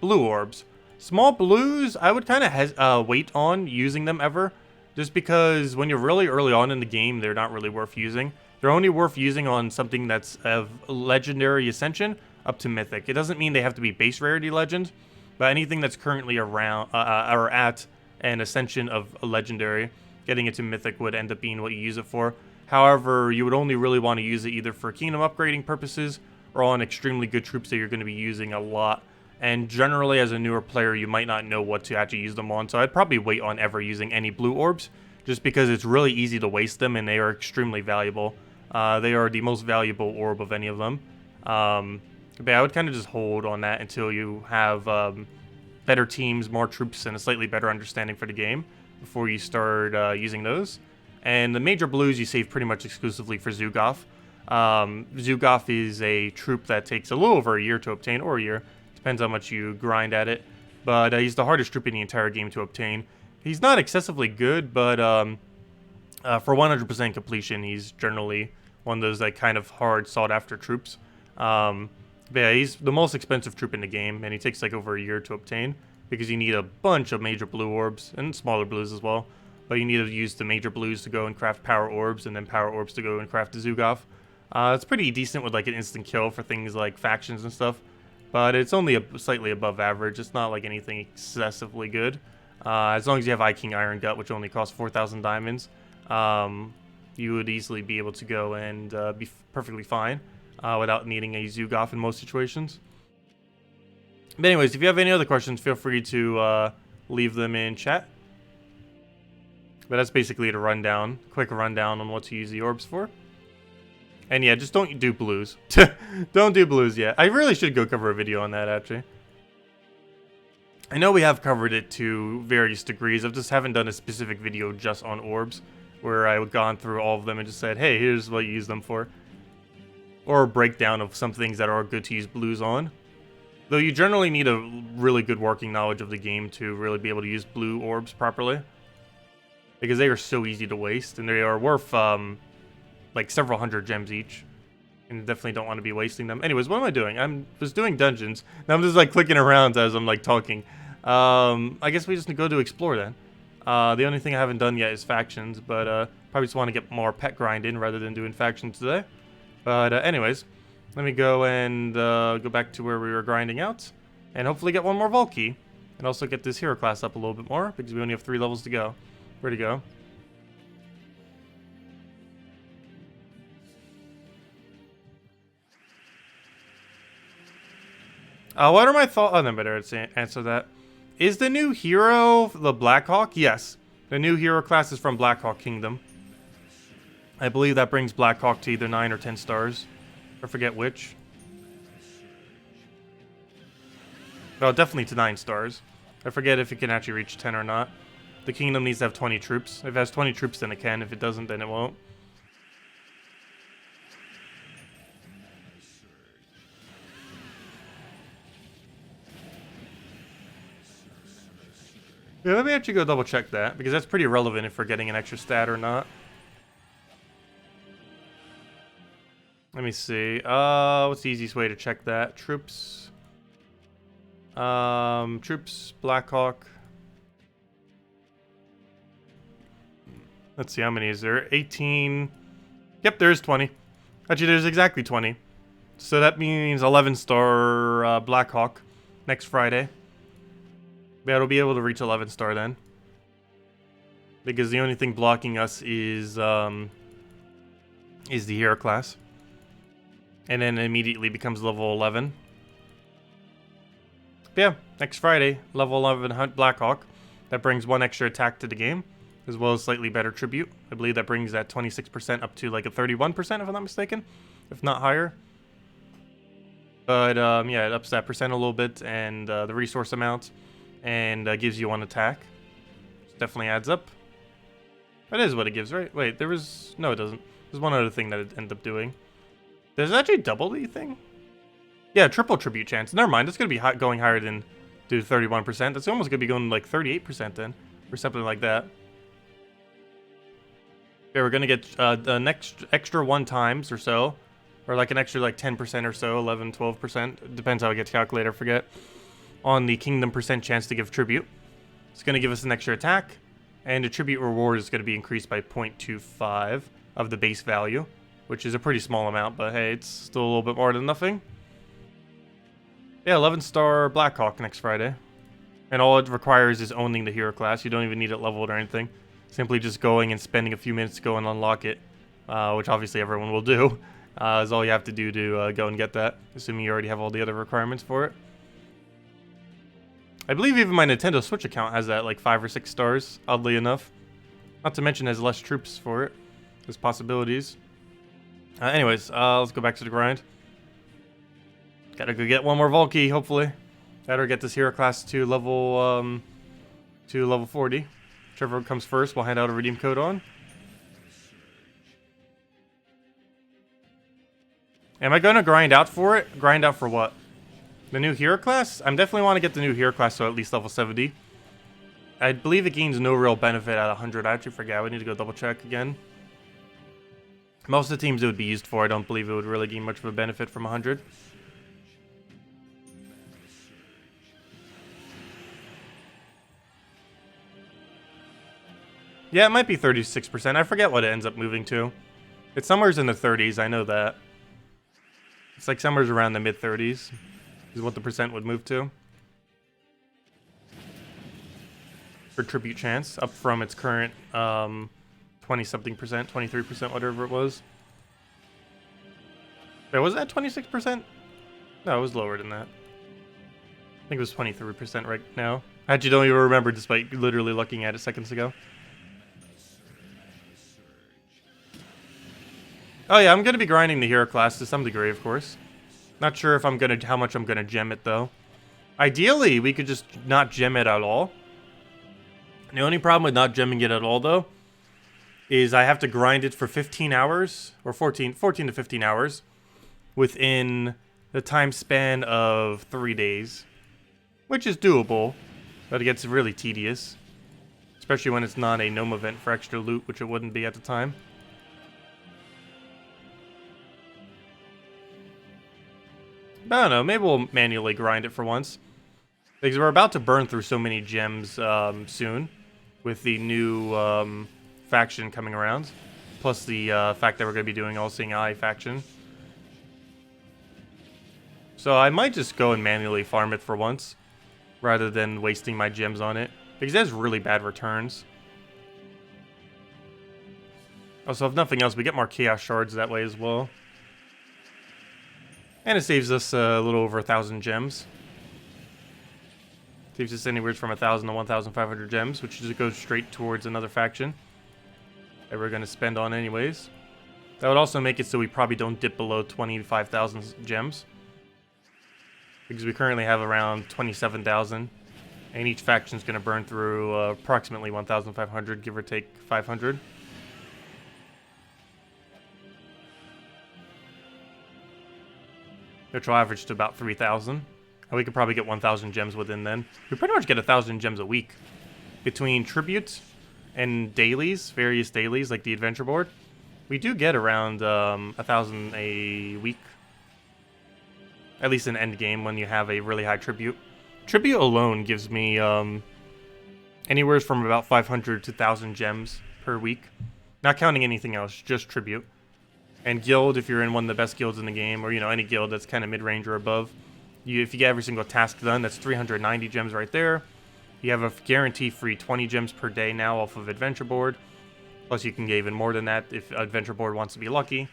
blue orbs. Small blues, I would kind of wait on using them ever, just because when you're really early on in the game, they're not really worth using. They're only worth using on something that's of legendary ascension up to mythic. It doesn't mean they have to be base rarity legend, but anything that's currently around or at an ascension of a legendary, getting it to mythic would end up being what you use it for. However, you would only really want to use it either for kingdom upgrading purposes or on extremely good troops that you're going to be using a lot. And generally, as a newer player, you might not know what to actually use them on, so I'd probably wait on ever using any blue orbs, just because it's really easy to waste them and they are extremely valuable. They are the most valuable orb of any of them. But I would kind of just hold on that until you have better teams, more troops, and a slightly better understanding for the game before you start using those. And the major blues you save pretty much exclusively for Zugoff. Zugoff is a troop that takes a little over a year to obtain, or a year. Depends how much you grind at it. But he's the hardest troop in the entire game to obtain. He's not excessively good, but for 100% completion, he's generally one of those like kind of hard, sought-after troops. But yeah, he's the most expensive troop in the game, and he takes like over a year to obtain because you need a bunch of major blue orbs and smaller blues as well. But you need to use the major blues to go and craft power orbs, and then power orbs to go and craft the Zugoff. It's pretty decent with like an instant kill for things like factions and stuff, but it's only slightly above average. It's not like anything excessively good. As long as you have King Iron Gut, which only costs 4,000 diamonds, you would easily be able to go and be perfectly fine without needing a Zugoff in most situations. But anyways, if you have any other questions, feel free to leave them in chat. But that's basically the rundown, quick rundown on what to use the orbs for. And yeah, just don't do blues. Don't do blues yet. I really should go cover a video on that, actually. I know we have covered it to various degrees. I just haven't done a specific video just on orbs, where I've gone through all of them and just said, hey, here's what you use them for. Or a breakdown of some things that are good to use blues on. Though you generally need a really good working knowledge of the game to really be able to use blue orbs properly. Because they are so easy to waste, and they are worth like several hundred gems each. And definitely don't want to be wasting them. Anyways, what am I doing? I was doing dungeons. Now I'm just like clicking around as I'm like talking. I guess we just go to explore then. The only thing I haven't done yet is factions, but probably just want to get more pet grind in rather than doing factions today. But anyways, let me go and go back to where we were grinding out, and hopefully get one more Vault Key, and also get this hero class up a little bit more, because we only have 3 levels to go. Where'd he go? What are my thoughts? Oh, no, better answer that. Is the new hero the Blackhawk? Yes. The new hero class is from Blackhawk Kingdom. I believe that brings Blackhawk to either 9 or 10 stars. I forget which. Oh, definitely to 9 stars. I forget if it can actually reach 10 or not. The kingdom needs to have 20 troops. If it has 20 troops, then it can. If it doesn't, then it won't. Yeah, let me actually go double check that, because that's pretty relevant if we're getting an extra stat or not. Let me see. What's the easiest way to check that? Troops. Troops, Blackhawk. Let's see, how many is there? 18. Yep, there's 20. Actually, there's exactly 20. So that means 11-star Blackhawk next Friday. Yeah, it'll be able to reach 11-star then. Because the only thing blocking us is the hero class. And then it immediately becomes level 11. But yeah, next Friday, level 11 Hunt Blackhawk. That brings 1 extra attack to the game, as well as slightly better tribute. I believe that brings that 26% up to like a 31%, if I'm not mistaken, if not higher. But yeah, it ups that percent a little bit, and the resource amount, and gives you 1 attack. Definitely adds up. That is what it gives, right? Wait, there was... No, it doesn't. There's one other thing that it ended up doing. Does it actually double the thing? Yeah, triple tribute chance. Never mind, it's going to be going higher than do 31%. That's almost going to be going like 38% then, or something like that. Okay, we're going to get the next extra 1 times or so. Or like an extra like 10% or so, 11, 12%. Depends how it gets calculated, I forget. On the kingdom percent chance to give tribute. It's going to give us an extra attack. And the tribute reward is going to be increased by 0.25 of the base value, which is a pretty small amount, but hey, it's still a little bit more than nothing. Yeah, 11-star Blackhawk next Friday. And all it requires is owning the hero class. You don't even need it leveled or anything. Simply just going and spending a few minutes to go and unlock it, which obviously everyone will do, is all you have to do to go and get that, assuming you already have all the other requirements for it. I believe even my Nintendo Switch account has that, like 5 or 6 stars, oddly enough. Not to mention has less troops for it. There's possibilities. Anyways, let's go back to the grind. Gotta go get 1 more Volkey, hopefully. Gotta get this hero class to level 40. Whichever comes first, we'll hand out a redeem code on. Am I gonna grind out for it? Grind out for what? The new hero class? I definitely want to get the new hero class, so at least level 70. I believe it gains no real benefit at 100. I actually forget. We need to go double check again. Most of the teams it would be used for, I don't believe it would really gain much of a benefit from 100. Yeah, it might be 36%. I forget what it ends up moving to. It's somewhere in the 30s, I know that. It's like somewhere around the mid-30s. Is what the percent would move to. For tribute chance, up from its current 20-something%, 23%, whatever it was. Wait, was that 26%? No, it was lower than that. I think it was 23% right now. I actually don't even remember despite literally looking at it seconds ago. Oh yeah, I'm going to be grinding the hero class to some degree, of course. Not sure if I'm gonna how much I'm gonna gem it though. Ideally, we could just not gem it at all. The only problem with not gemming it at all though is I have to grind it for 15 hours or 14 to 15 hours within the time span of 3 days, which is doable, but it gets really tedious, especially when it's not a Gnome event for extra loot, which it wouldn't be at the time. I don't know, maybe we'll manually grind it for once. Because we're about to burn through so many gems soon. With the new faction coming around. Plus the fact that we're going to be doing All-Seeing Eye faction. So I might just go and manually farm it for once. Rather than wasting my gems on it. Because it has really bad returns. Also, if nothing else, we get more Chaos Shards that way as well. And it saves us a little over 1,000 gems. Saves us anywhere from 1,000 to 1,500 gems, which just goes straight towards another faction that we're going to spend on anyways. That would also make it so we probably don't dip below 25,000 gems. Because we currently have around 27,000. And each faction is going to burn through approximately 1,500, give or take 500. Which will average to about 3,000. And we could probably get 1,000 gems within then. We pretty much get 1,000 gems a week. Between tribute and dailies, various dailies, like the adventure board, we do get around 1,000 a week. At least in end game when you have a really high tribute. Tribute alone gives me anywhere from about 500 to 1,000 gems per week. Not counting anything else, just tribute. And guild, if you're in one of the best guilds in the game, or, you know, any guild that's kind of mid-range or above, if you get every single task done, that's 390 gems right there. You have a guarantee-free 20 gems per day now off of Adventure Board. Plus, you can get even more than that if Adventure Board wants to be lucky.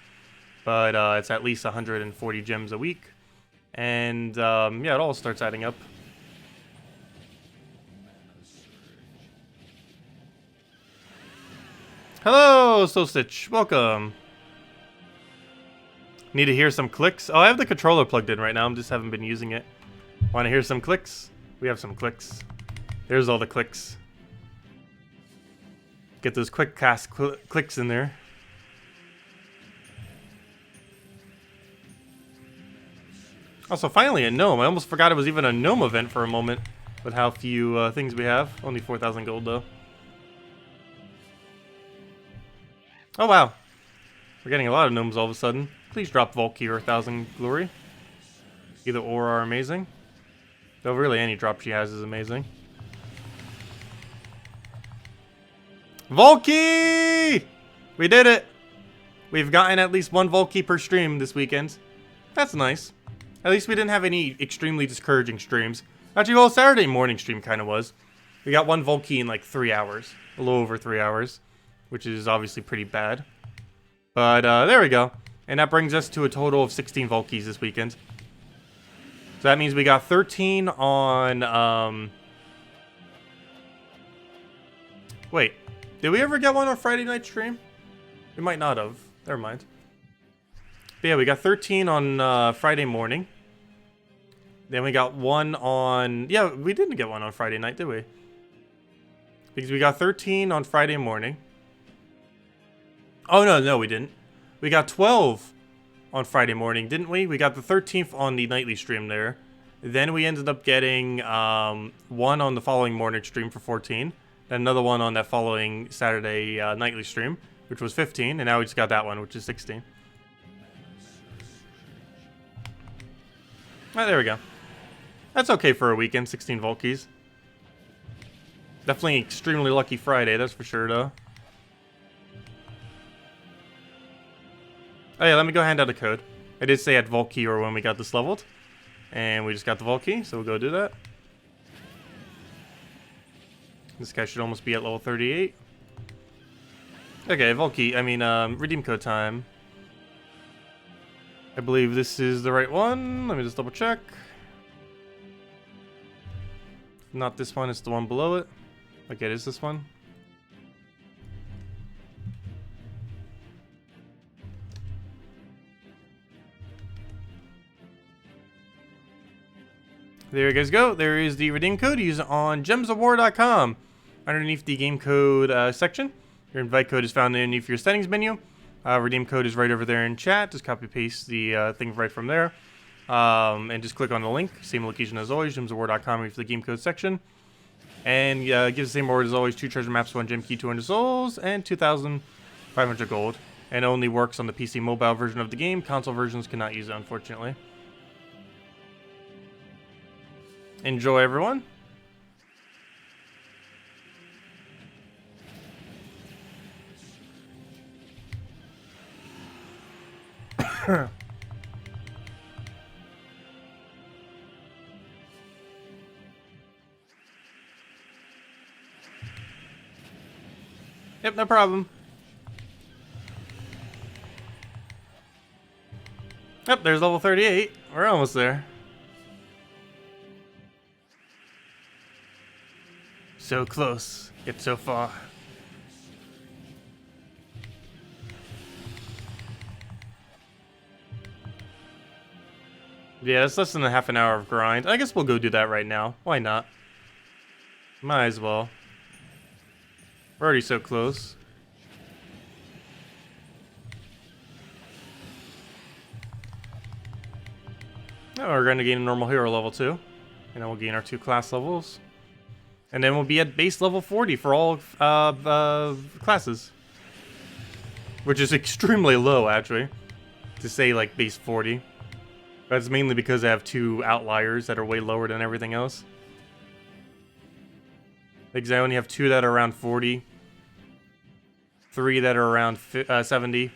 But it's at least 140 gems a week. And, yeah, it all starts adding up. Hello, ssaszix. Welcome. Need to hear some clicks? Oh, I have the controller plugged in right now. I just haven't been using it. Want to hear some clicks? We have some clicks. There's all the clicks. Get those quick cast clicks in there. Also, finally a gnome. I almost forgot it was even a gnome event for a moment with how few things we have. Only 4,000 gold though. Oh wow. We're getting a lot of gnomes all of a sudden. Please drop Volky or 1,000 glory. Either or are amazing. Though really any drop she has is amazing. Volky! We did it! We've gotten at least one Volky per stream this weekend. That's nice. At least we didn't have any extremely discouraging streams. Actually, well, Saturday morning stream kind of was. We got one Volky in like 3 hours. A little over 3 hours. Which is obviously pretty bad. But there we go. And that brings us to a total of 16 Volkies this weekend. So that means we got 13 on... Wait. Did we ever get one on Friday night stream? We might not have. Never mind. But yeah, we got 13 on Friday morning. Then we got one on... Yeah, we didn't get one on Friday night, did we? Because we got 13 on Friday morning. Oh, no, we didn't. We got 12 on Friday morning, didn't we? We got the 13th on the nightly stream there. Then we ended up getting one on the following morning stream for 14. Then another one on that following Saturday nightly stream, which was 15. And now we just got that one, which is 16. Ah, there we go. That's okay for a weekend, 16 Volkies. Definitely extremely lucky Friday, that's for sure, though. Oh yeah, let me go hand out a code. I did say at Volky or when we got this leveled. And we just got the Volky, so we'll go do that. This guy should almost be at level 38. Okay, Volky, redeem code time. I believe this is the right one. Let me just double check. Not this one, it's the one below it. Okay, it is this one. There you guys go. There is the redeem code. Use it on gemsofwar.com. Underneath the game code section. Your invite code is found underneath your settings menu. Redeem code is right over there in chat. Just copy paste the thing right from there. And just click on the link. Same location as always, gemsofwar.com for the game code section. And give the same reward as always: 2 treasure maps, 1 gem key, 200 souls, and 2,500 gold. And it only works on the PC mobile version of the game. Console versions cannot use it, unfortunately. Enjoy, everyone. Yep, no problem. Yep, there's level 38. We're almost there. So close, yet so far. Yeah, it's less than a half an hour of grind. I guess we'll go do that right now. Why not? Might as well. We're already so close. Now we're going to gain a normal hero level 2. And then we'll gain our 2 class levels. And then we'll be at base level 40 for all classes. Which is extremely low, actually. To say, like, base 40. That's mainly because I have 2 outliers that are way lower than everything else. Because I only have 2 that are around 40. 3 that are around 70.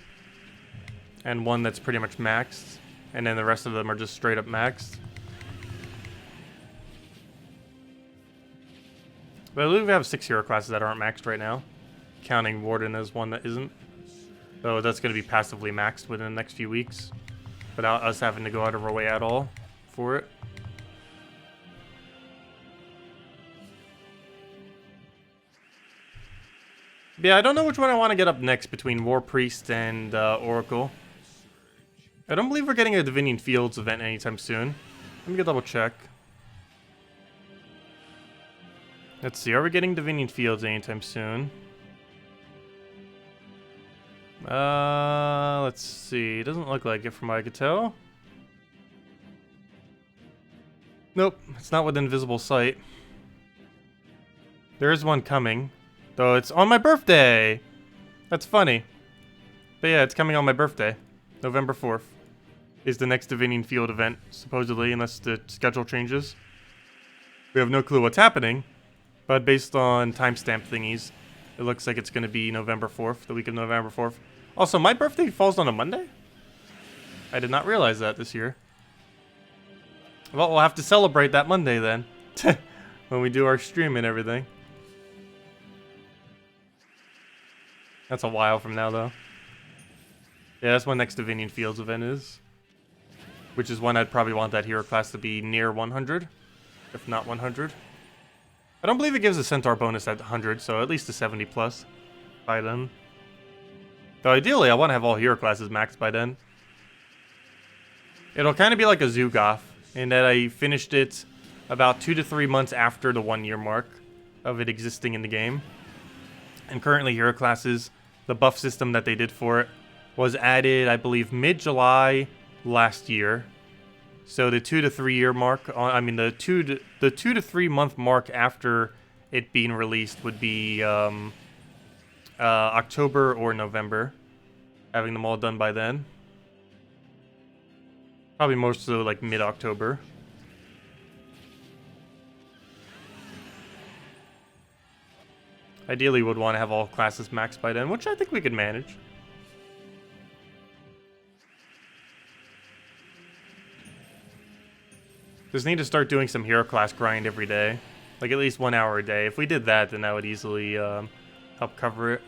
And 1 that's pretty much maxed. And then the rest of them are just straight up maxed. But I believe we have 6 hero classes that aren't maxed right now. Counting Warden as one that isn't. So that's going to be passively maxed within the next few weeks. Without us having to go out of our way at all for it. Yeah, I don't know which one I want to get up next between War Priest and Oracle. I don't believe we're getting a Divinian Fields event anytime soon. Let me go double check. Let's see, are we getting Divinian Fields anytime soon? Let's see. It doesn't look like it from what I could tell. Nope, it's not within visible sight. There is one coming, though it's on my birthday. That's funny. But yeah, it's coming on my birthday. November 4th is the next Divinian Field event, supposedly, unless the schedule changes. We have no clue what's happening, but based on timestamp thingies, it looks like it's going to be November 4th, the week of November 4th. Also, my birthday falls on a Monday? I did not realize that this year. Well, we'll have to celebrate that Monday then, when we do our stream and everything. That's a while from now, though. Yeah, that's when next Divinian Fields event is. Which is when I'd probably want that hero class to be near 100, if not 100. I don't believe it gives a Centaur bonus at 100, so at least a 70 plus by then. Though ideally, I want to have all hero classes maxed by then. It'll kind of be like a Zugoth, in that I finished it about 2 to 3 months after the 1 year mark of it existing in the game. And currently, hero classes, the buff system that they did for it, was added, I believe, mid-July last year. So the 2 to 3 year mark, the 2 to 3 month mark after it being released would be October or November, having them all done by then. Probably more so like mid-October. Ideally, would want to have all classes maxed by then, which I think we could manage. Just need to start doing some hero class grind every day. Like at least 1 hour a day. If we did that, then that would easily help cover it.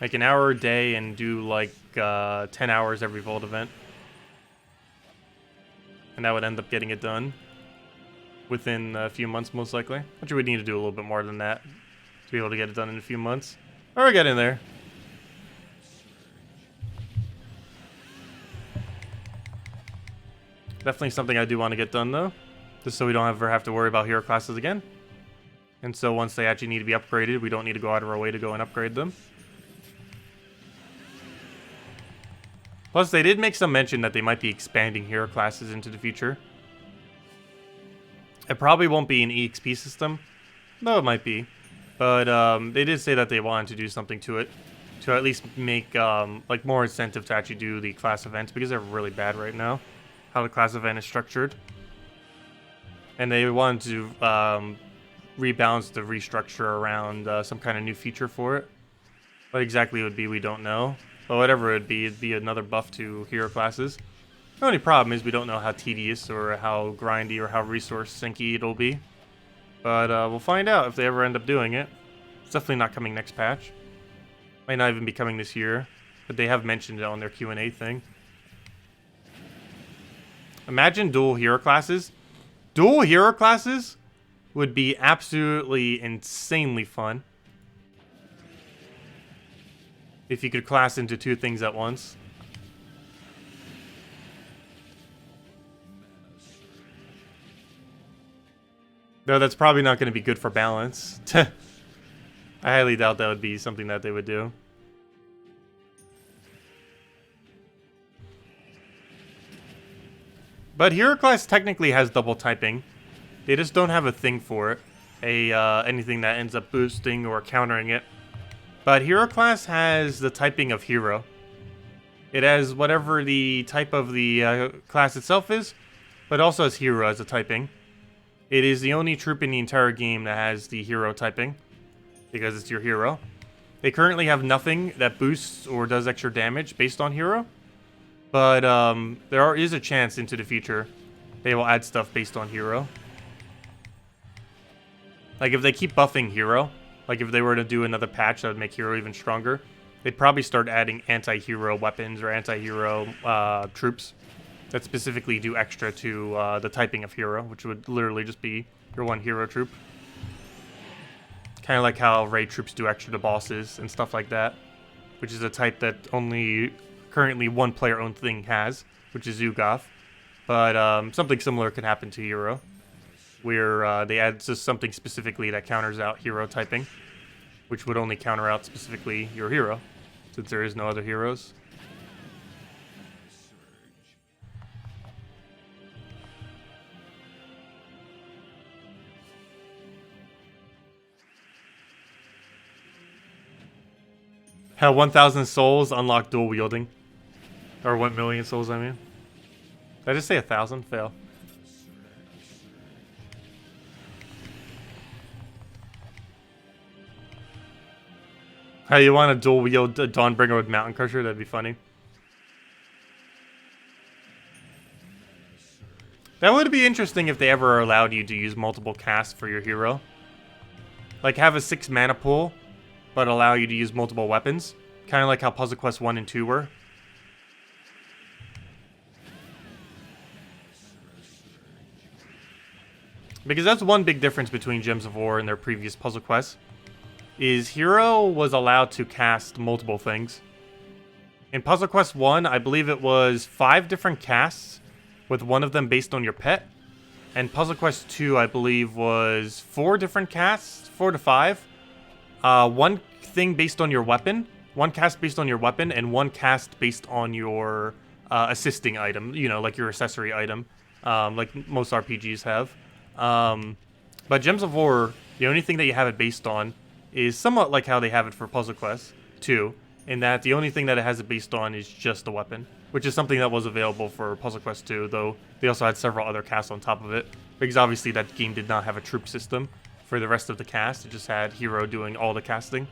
Like an hour a day and do like 10 hours every Vault event. And that would end up getting it done within a few months, most likely. Actually, we'd need to do a little bit more than that to be able to get it done in a few months. Or we're getting there. Definitely something I do want to get done, though. Just so we don't ever have to worry about hero classes again. And so once they actually need to be upgraded, we don't need to go out of our way to go and upgrade them. Plus, they did make some mention that they might be expanding hero classes into the future. It probably won't be an EXP system. No, it might be. But they did say that they wanted to do something to it. To at least make like more incentive to actually do the class events. Because they're really bad right now. How the class event is structured. And they wanted to rebalance the restructure around some kind of new feature for it. What exactly it would be, we don't know. But whatever it'd be another buff to hero classes. The only problem is we don't know how tedious or how grindy or how resource sinky it'll be. But we'll find out if they ever end up doing it. It's definitely not coming next patch. Might not even be coming this year. But they have mentioned it on their Q&A thing. Imagine dual hero classes. Dual hero classes would be absolutely insanely fun. If you could class into 2 things at once. Though that's probably not going to be good for balance. I highly doubt that would be something that they would do. But hero class technically has double typing. They just don't have a thing for it. Anything that ends up boosting or countering it. But hero class has the typing of hero. It has whatever the type of the class itself is, but also has hero as a typing. It is the only troop in the entire game that has the hero typing, because it's your hero. They currently have nothing that boosts or does extra damage based on hero, but there is a chance into the future they will add stuff based on hero. Like if they keep buffing hero, like if they were to do another patch that would make hero even stronger, they'd probably start adding anti-hero weapons or anti-hero troops that specifically do extra to the typing of hero, which would literally just be your one hero troop. Kind of like how raid troops do extra to bosses and stuff like that, which is a type that only currently one player-owned thing has, which is Zugoth. But something similar could happen to hero, where they add just something specifically that counters out hero typing, which would only counter out specifically your hero, since there is no other heroes. How 1,000 souls unlock dual wielding. Or 1 million souls, I mean. Did I just say 1,000? Fail. How you want to dual wield Dawnbringer with Mountain Crusher? That'd be funny. That would be interesting if they ever allowed you to use multiple casts for your hero. Like have a 6 mana pool, but allow you to use multiple weapons. Kind of like how Puzzle Quest 1 and 2 were. Because that's one big difference between Gems of War and their previous Puzzle Quests. Is Hero was allowed to cast multiple things. In Puzzle Quest 1, I believe it was 5 different casts, with one of them based on your pet. And Puzzle Quest 2, I believe, was 4 different casts, 4 to 5. One thing based on your weapon, 1 cast based on your weapon, and 1 cast based on your assisting item, you know, like your accessory item, like most RPGs have. But Gems of War, the only thing that you have it based on is somewhat like how they have it for Puzzle Quest 2, in that the only thing that it has it based on is just the weapon, which is something that was available for Puzzle Quest 2, though they also had several other casts on top of it, because obviously that game did not have a troop system for the rest of the cast. It just had Hero doing all the casting.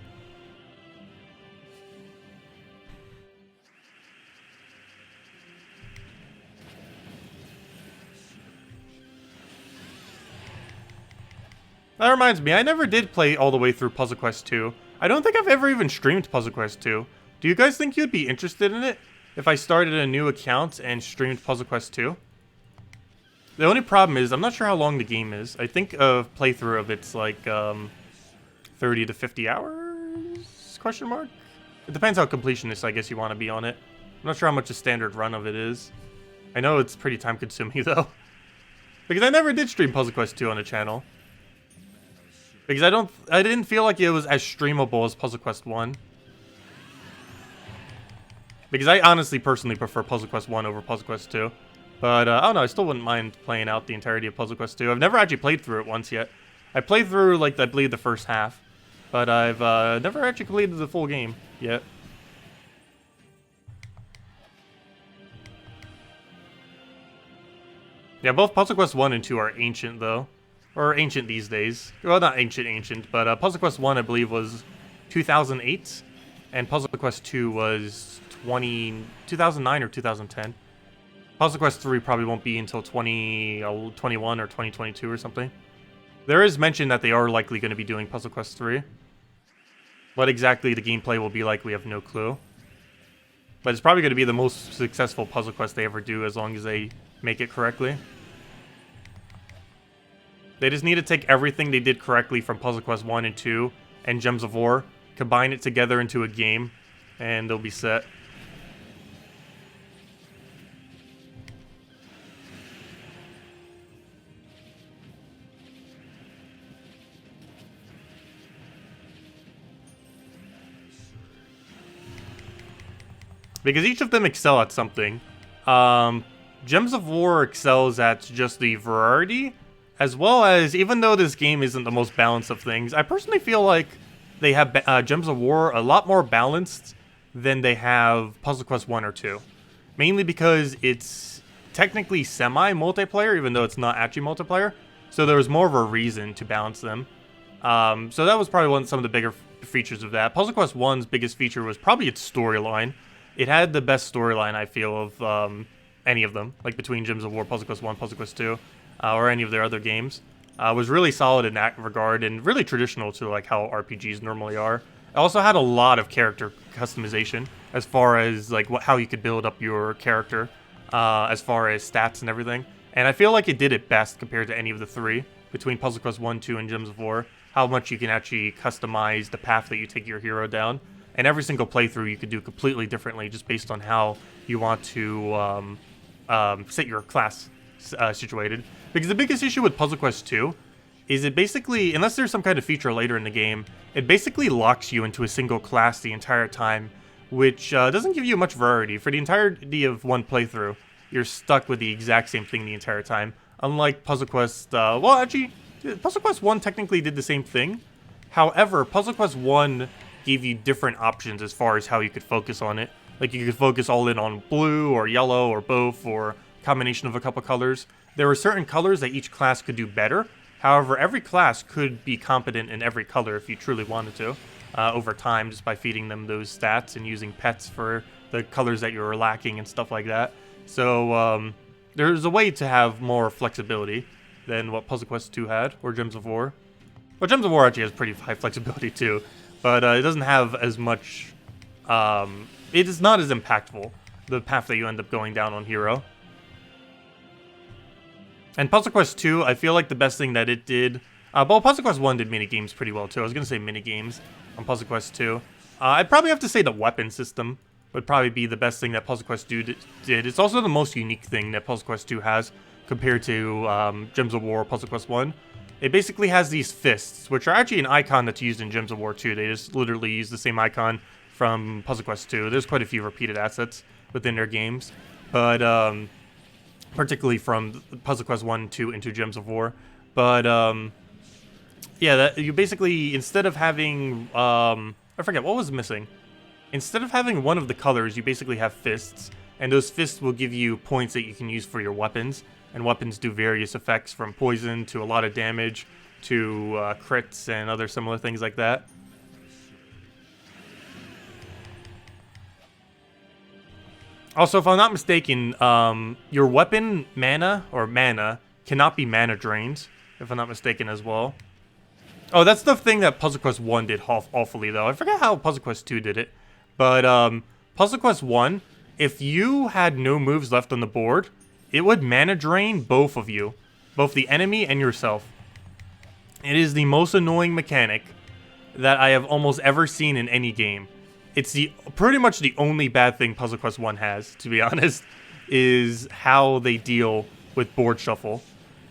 That reminds me, I never did play all the way through Puzzle Quest 2. I don't think I've ever even streamed Puzzle Quest 2. Do you guys think you'd be interested in it if I started a new account and streamed Puzzle Quest 2? The only problem is, I'm not sure how long the game is. I think a playthrough of it's like 30 to 50 hours? Question mark? It depends how completionist I guess you want to be on it. I'm not sure how much a standard run of it is. I know it's pretty time consuming though. Because I never did stream Puzzle Quest 2 on the channel. Because I didn't feel like it was as streamable as Puzzle Quest 1. Because I honestly personally prefer Puzzle Quest 1 over Puzzle Quest 2. But I don't know, I still wouldn't mind playing out the entirety of Puzzle Quest 2. I've never actually played through it once yet. I played through, like, I believe the first half. But I've never actually completed the full game yet. Yeah, both Puzzle Quest 1 and 2 are ancient, though. Or ancient these days. Well, not ancient, but Puzzle Quest 1, I believe, was 2008. And Puzzle Quest 2 was 2009 or 2010. Puzzle Quest 3 probably won't be until 2021 or 2022 or something. There is mention that they are likely going to be doing Puzzle Quest 3. What exactly the gameplay will be like, we have no clue. But it's probably going to be the most successful Puzzle Quest they ever do, as long as they make it correctly. They just need to take everything they did correctly from Puzzle Quest 1 and 2 and Gems of War, combine it together into a game, and they'll be set. Because each of them excel at something. Gems of War excels at just the variety, as well as, even though this game isn't the most balanced of things, I personally feel like they have Gems of War a lot more balanced than they have Puzzle Quest 1 or 2. Mainly because it's technically semi-multiplayer, even though it's not actually multiplayer. So there was more of a reason to balance them. So that was probably some of the bigger features of that. Puzzle Quest 1's biggest feature was probably its storyline. It had the best storyline, I feel, of any of them. Like between Gems of War, Puzzle Quest 1, Puzzle Quest 2. Or any of their other games, was really solid in that regard, and really traditional to like how RPGs normally are. It also had a lot of character customization, as far as like how you could build up your character. as far as stats and everything. And I feel like it did it best compared to any of the three, between Puzzle Quest 1, 2, and Gems of War, how much you can actually customize the path that you take your hero down. And every single playthrough you could do completely differently just based on how you want to set your class situated. Because the biggest issue with Puzzle Quest 2 is it basically, unless there's some kind of feature later in the game, it basically locks you into a single class the entire time, which doesn't give you much variety. For the entirety of one playthrough, you're stuck with the exact same thing the entire time. Unlike Puzzle Quest, well, actually, Puzzle Quest 1 technically did the same thing. However, Puzzle Quest 1 gave you different options as far as how you could focus on it. Like, you could focus all in on blue or yellow or both, or a combination of a couple colors. There were certain colors that each class could do better. However, every class could be competent in every color if you truly wanted to, over time, just by feeding them those stats and using pets for the colors that you were lacking and stuff like that. So, there's a way to have more flexibility than what Puzzle Quest 2 had, or Gems of War. Well, Gems of War actually has pretty high flexibility too, but it doesn't have as much, it is not as impactful, the path that you end up going down on Hero. And Puzzle Quest 2, I feel like the best thing that it did, well, Puzzle Quest 1 did mini-games pretty well too. I was going to say mini-games on Puzzle Quest 2. I'd probably have to say the weapon system would probably be the best thing that Puzzle Quest 2 did. It's also the most unique thing that Puzzle Quest 2 has compared to Gems of War or Puzzle Quest 1. It basically has these fists, which are actually an icon that's used in Gems of War 2. They just literally use the same icon from Puzzle Quest 2. There's quite a few repeated assets within their games, but particularly from Puzzle Quest 1 and 2 into Gems of War. But yeah, you basically, instead of having, I forget, what was missing? Instead of having one of the colors, you basically have fists, and those fists will give you points that you can use for your weapons, and weapons do various effects from poison to a lot of damage to crits and other similar things like that. Also, if I'm not mistaken, your weapon mana cannot be mana drained, if I'm not mistaken as well. Oh, that's the thing that Puzzle Quest 1 did awfully, though. I forget how Puzzle Quest 2 did it. But Puzzle Quest 1, if you had no moves left on the board, it would mana drain both of you. Both the enemy and yourself. It is the most annoying mechanic that I have almost ever seen in any game. It's pretty much the only bad thing Puzzle Quest 1 has, to be honest, is how they deal with board shuffle.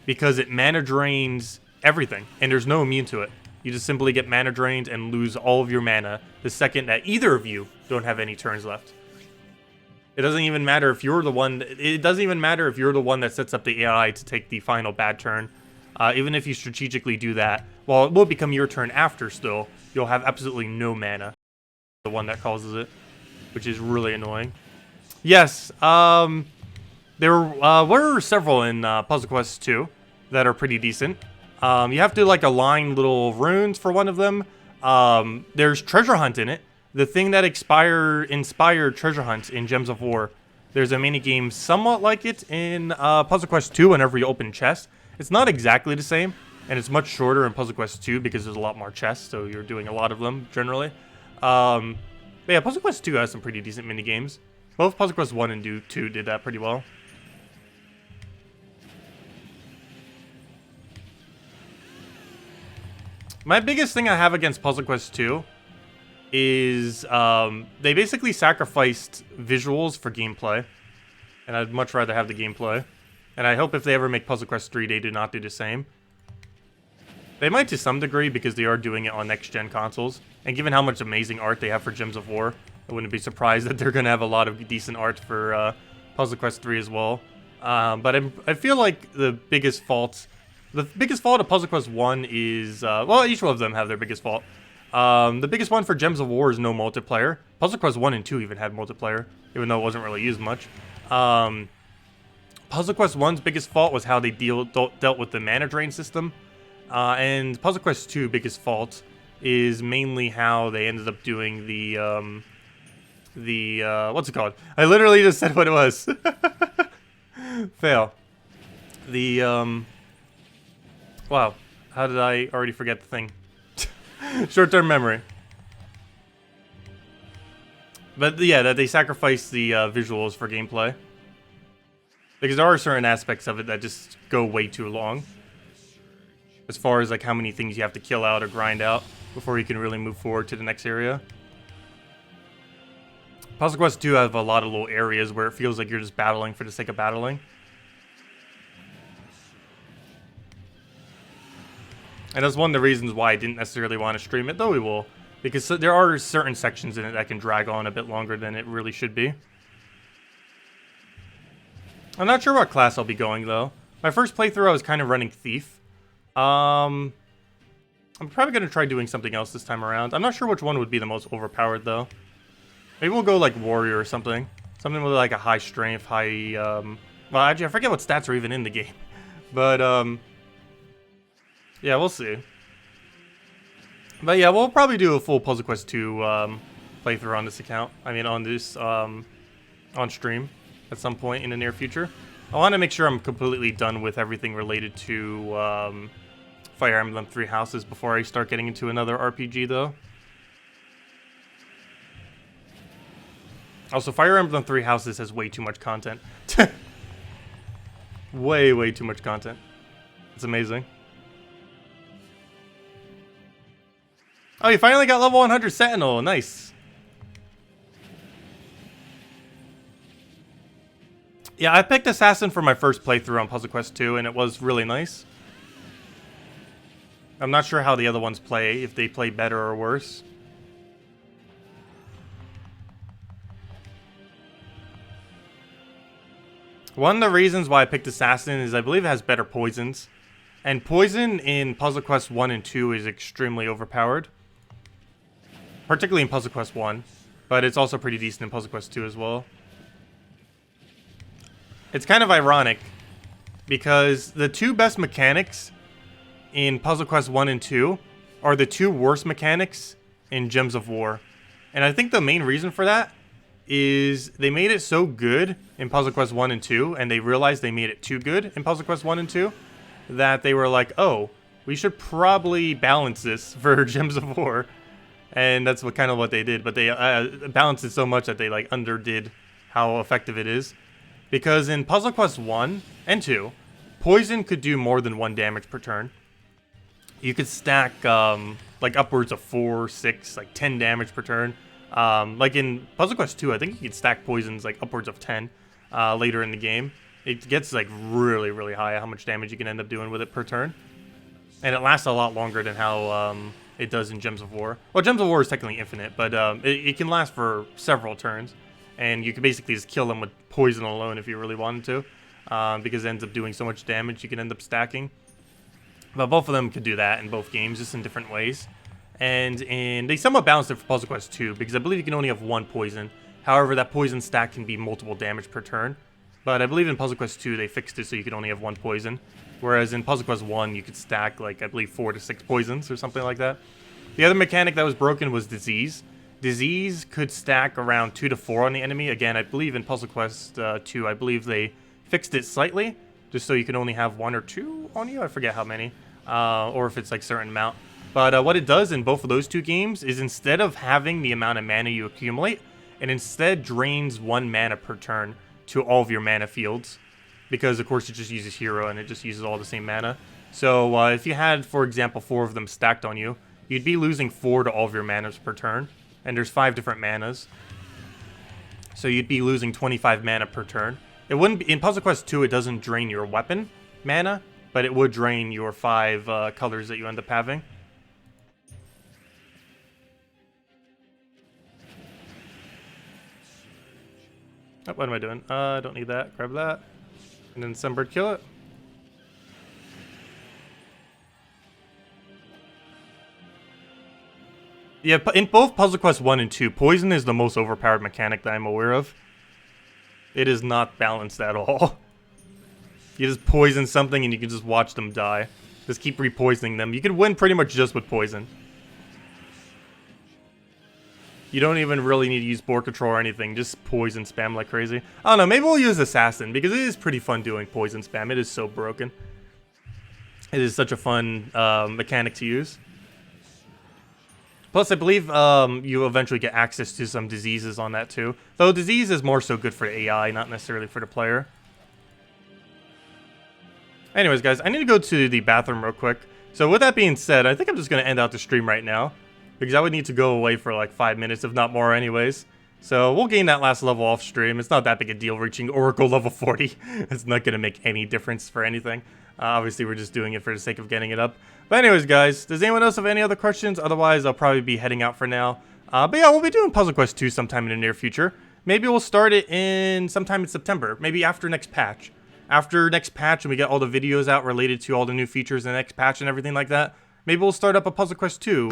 Because it mana drains everything, and there's no immune to it. You just simply get mana drained and lose all of your mana the second that either of you don't have any turns left. It doesn't even matter if you're the one. It doesn't even matter if you're the one that sets up the AI to take the final bad turn. Even if you strategically do that, well, it will become your turn after. Still, you'll have absolutely no mana. The one that causes it, which is really annoying. Yes, there were several in Puzzle Quest 2 that are pretty decent. You have to like align little runes for one of them. There's Treasure Hunt in it. The thing that inspired Treasure Hunt in Gems of War. There's a mini game somewhat like it in Puzzle Quest 2 whenever you open chests. It's not exactly the same, and it's much shorter in Puzzle Quest 2 because there's a lot more chests, so you're doing a lot of them generally. But yeah, Puzzle Quest 2 has some pretty decent mini games. Both Puzzle Quest 1 and 2 did that pretty well. My biggest thing I have against Puzzle Quest 2 is they basically sacrificed visuals for gameplay. And I'd much rather have the gameplay. And I hope if they ever make Puzzle Quest 3, they do not do the same. They might to some degree because they are doing it on next-gen consoles. And given how much amazing art they have for Gems of War, I wouldn't be surprised that they're going to have a lot of decent art for Puzzle Quest 3 as well. But I feel like the biggest fault of Puzzle Quest 1 is, well, each one of them have their biggest fault. The biggest one for Gems of War is no multiplayer. Puzzle Quest 1 and 2 even had multiplayer, even though it wasn't really used much. Puzzle Quest 1's biggest fault was how they dealt with the mana drain system. And Puzzle Quest 2's biggest fault is mainly how they ended up doing the what's it called? I literally just said what it was. Fail. Wow, how did I already forget the thing? Short-term memory. But yeah, that they sacrificed the visuals for gameplay. Because there are certain aspects of it that just go way too long. As far as like how many things you have to kill out or grind out before you can really move forward to the next area. Puzzle Quest 2 have a lot of little areas where it feels like you're just battling for the sake of battling. And that's one of the reasons why I didn't necessarily want to stream it, though we will. Because there are certain sections in it that can drag on a bit longer than it really should be. I'm not sure what class I'll be going, though. My first playthrough, I was kind of running Thief. I'm probably going to try doing something else this time around. I'm not sure which one would be the most overpowered, though. Maybe we'll go, like, Warrior or something. Something with, like, a high strength, high, well, actually, I forget what stats are even in the game. But, yeah, we'll see. But, yeah, we'll probably do a full Puzzle Quest 2, playthrough on this account. I mean, on this, on stream at some point in the near future. I want to make sure I'm completely done with everything related to, Fire Emblem Three Houses before I start getting into another RPG, though. Also, Fire Emblem Three Houses has way too much content. way too much content. It's amazing. Oh, you finally got level 100 Sentinel. Nice. Yeah, I picked Assassin for my first playthrough on Puzzle Quest 2, and it was really nice. I'm not sure how the other ones play, if they play better or worse. One of the reasons why I picked Assassin is I believe it has better poisons. And poison in Puzzle Quest 1 and 2 is extremely overpowered. Particularly in Puzzle Quest 1. But it's also pretty decent in Puzzle Quest 2 as well. It's kind of ironic, because the two best mechanics in Puzzle Quest 1 and 2 are the two worst mechanics in Gems of War. And I think the main reason for that is they made it so good in Puzzle Quest 1 and 2, and they realized they made it too good in Puzzle Quest 1 and 2, that they were like, oh, we should probably balance this for Gems of War. And that's kind of what they did, but they balanced it so much that they like underdid how effective it is. Because in Puzzle Quest 1 and 2, poison could do more than 1 damage per turn. You could stack like upwards of 4, 6, like 10 damage per turn. Like in Puzzle Quest 2, I think you could stack poisons like upwards of 10 later in the game. It gets like really high how much damage you can end up doing with it per turn. And it lasts a lot longer than how it does in Gems of War. Well, Gems of War is technically infinite, but it can last for several turns. And you can basically just kill them with poison alone if you really wanted to. Because it ends up doing so much damage you can end up stacking. But both of them could do that in both games, just in different ways. And they somewhat balanced it for Puzzle Quest 2, because I believe you can only have 1 poison. However, that poison stack can be multiple damage per turn. But I believe in Puzzle Quest 2 they fixed it so you could only have 1 poison. Whereas in Puzzle Quest 1 you could stack, like, I believe 4 to 6 poisons or something like that. The other mechanic that was broken was Disease. Disease could stack around 2 to 4 on the enemy. Again, I believe in Puzzle Quest 2, I believe they fixed it slightly, just so you can only have 1 or 2 on you. I forget how many, or if it's like certain amount. But what it does in both of those two games is instead of having the amount of mana you accumulate, it instead drains 1 mana per turn to all of your mana fields. Because, of course, it just uses Hero and it just uses all the same mana. So if you had, for example, 4 of them stacked on you, you'd be losing 4 to all of your manas per turn. And there's 5 different manas. So you'd be losing 25 mana per turn. It wouldn't be, in Puzzle Quest 2, it doesn't drain your weapon mana, but it would drain your 5 colors that you end up having. Oh, what am I doing? I don't need that. Grab that. And then Sunbird kill it. Yeah, in both Puzzle Quest 1 and 2, poison is the most overpowered mechanic that I'm aware of. It is not balanced at all. You just poison something and you can just watch them die. Just keep repoisoning them. You can win pretty much just with poison. You don't even really need to use board control or anything. Just poison spam like crazy. I don't know, maybe we'll use Assassin, because it is pretty fun doing poison spam. It is so broken. It is such a fun mechanic to use. Plus, I believe you eventually get access to some diseases on that too. Though disease is more so good for the AI, not necessarily for the player. Anyways, guys, I need to go to the bathroom real quick. So with that being said, I think I'm just going to end out the stream right now. Because I would need to go away for like 5 minutes, if not more anyways. So we'll gain that last level off stream. It's not that big a deal reaching Oracle level 40. It's not going to make any difference for anything. Obviously, we're just doing it for the sake of getting it up. But anyways, guys, does anyone else have any other questions? Otherwise, I'll probably be heading out for now. But yeah, we'll be doing Puzzle Quest 2 sometime in the near future. Maybe we'll start it in sometime in September. Maybe after next patch. After next patch and we get all the videos out related to all the new features in the next patch and everything like that. Maybe we'll start up a Puzzle Quest 2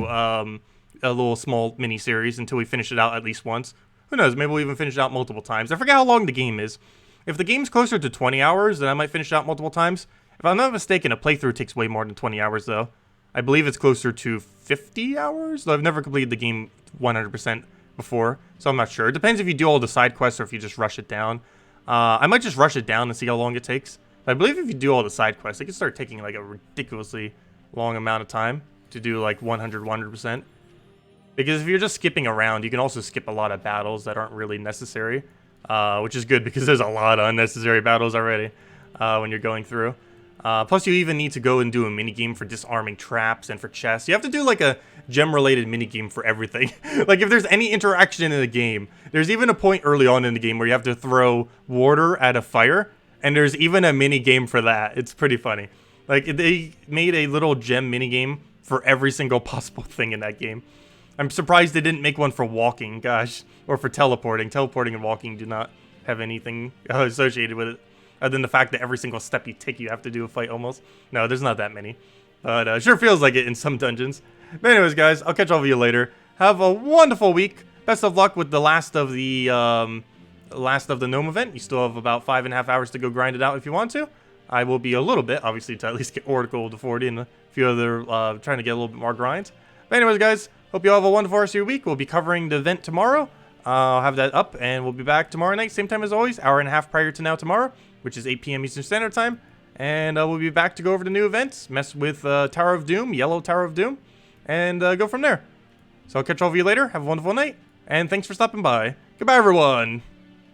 a little small mini-series until we finish it out at least once. Who knows, maybe we'll even finish it out multiple times. I forget how long the game is. If the game's closer to 20 hours, then I might finish it out multiple times. If I'm not mistaken, a playthrough takes way more than 20 hours, though. I believe it's closer to 50 hours, though I've never completed the game 100% before, so I'm not sure. It depends if you do all the side quests or if you just rush it down. I might just rush it down and see how long it takes. But I believe if you do all the side quests, it can start taking like a ridiculously long amount of time to do like 100%. Because if you're just skipping around, you can also skip a lot of battles that aren't really necessary. Which is good because there's a lot of unnecessary battles already when you're going through. Plus, you even need to go and do a minigame for disarming traps and for chests. You have to do like a gem-related minigame for everything. Like if there's any interaction in the game, there's even a point early on in the game where you have to throw water at a fire. And there's even a minigame for that. It's pretty funny. Like they made a little gem minigame for every single possible thing in that game. I'm surprised they didn't make one for walking, gosh, or for teleporting. Teleporting and walking do not have anything associated with it, other than the fact that every single step you take, you have to do a fight almost. No, there's not that many, but it sure feels like it in some dungeons. But anyways, guys, I'll catch all of you later. Have a wonderful week. Best of luck with the last of the Gnome event. You still have about 5.5 hours to go grind it out if you want to. I will be a little bit, obviously, to at least get Oracle to 40 and a few other, trying to get a little bit more grinds. But anyways, guys, hope you all have a wonderful rest of your week. We'll be covering the event tomorrow. I'll have that up, and we'll be back tomorrow night, same time as always, hour and a half prior to now tomorrow, which is 8 p.m. Eastern Standard Time. And we'll be back to go over the new events, mess with Tower of Doom, Yellow Tower of Doom, and go from there. So I'll catch all of you later. Have a wonderful night, and thanks for stopping by. Goodbye, everyone.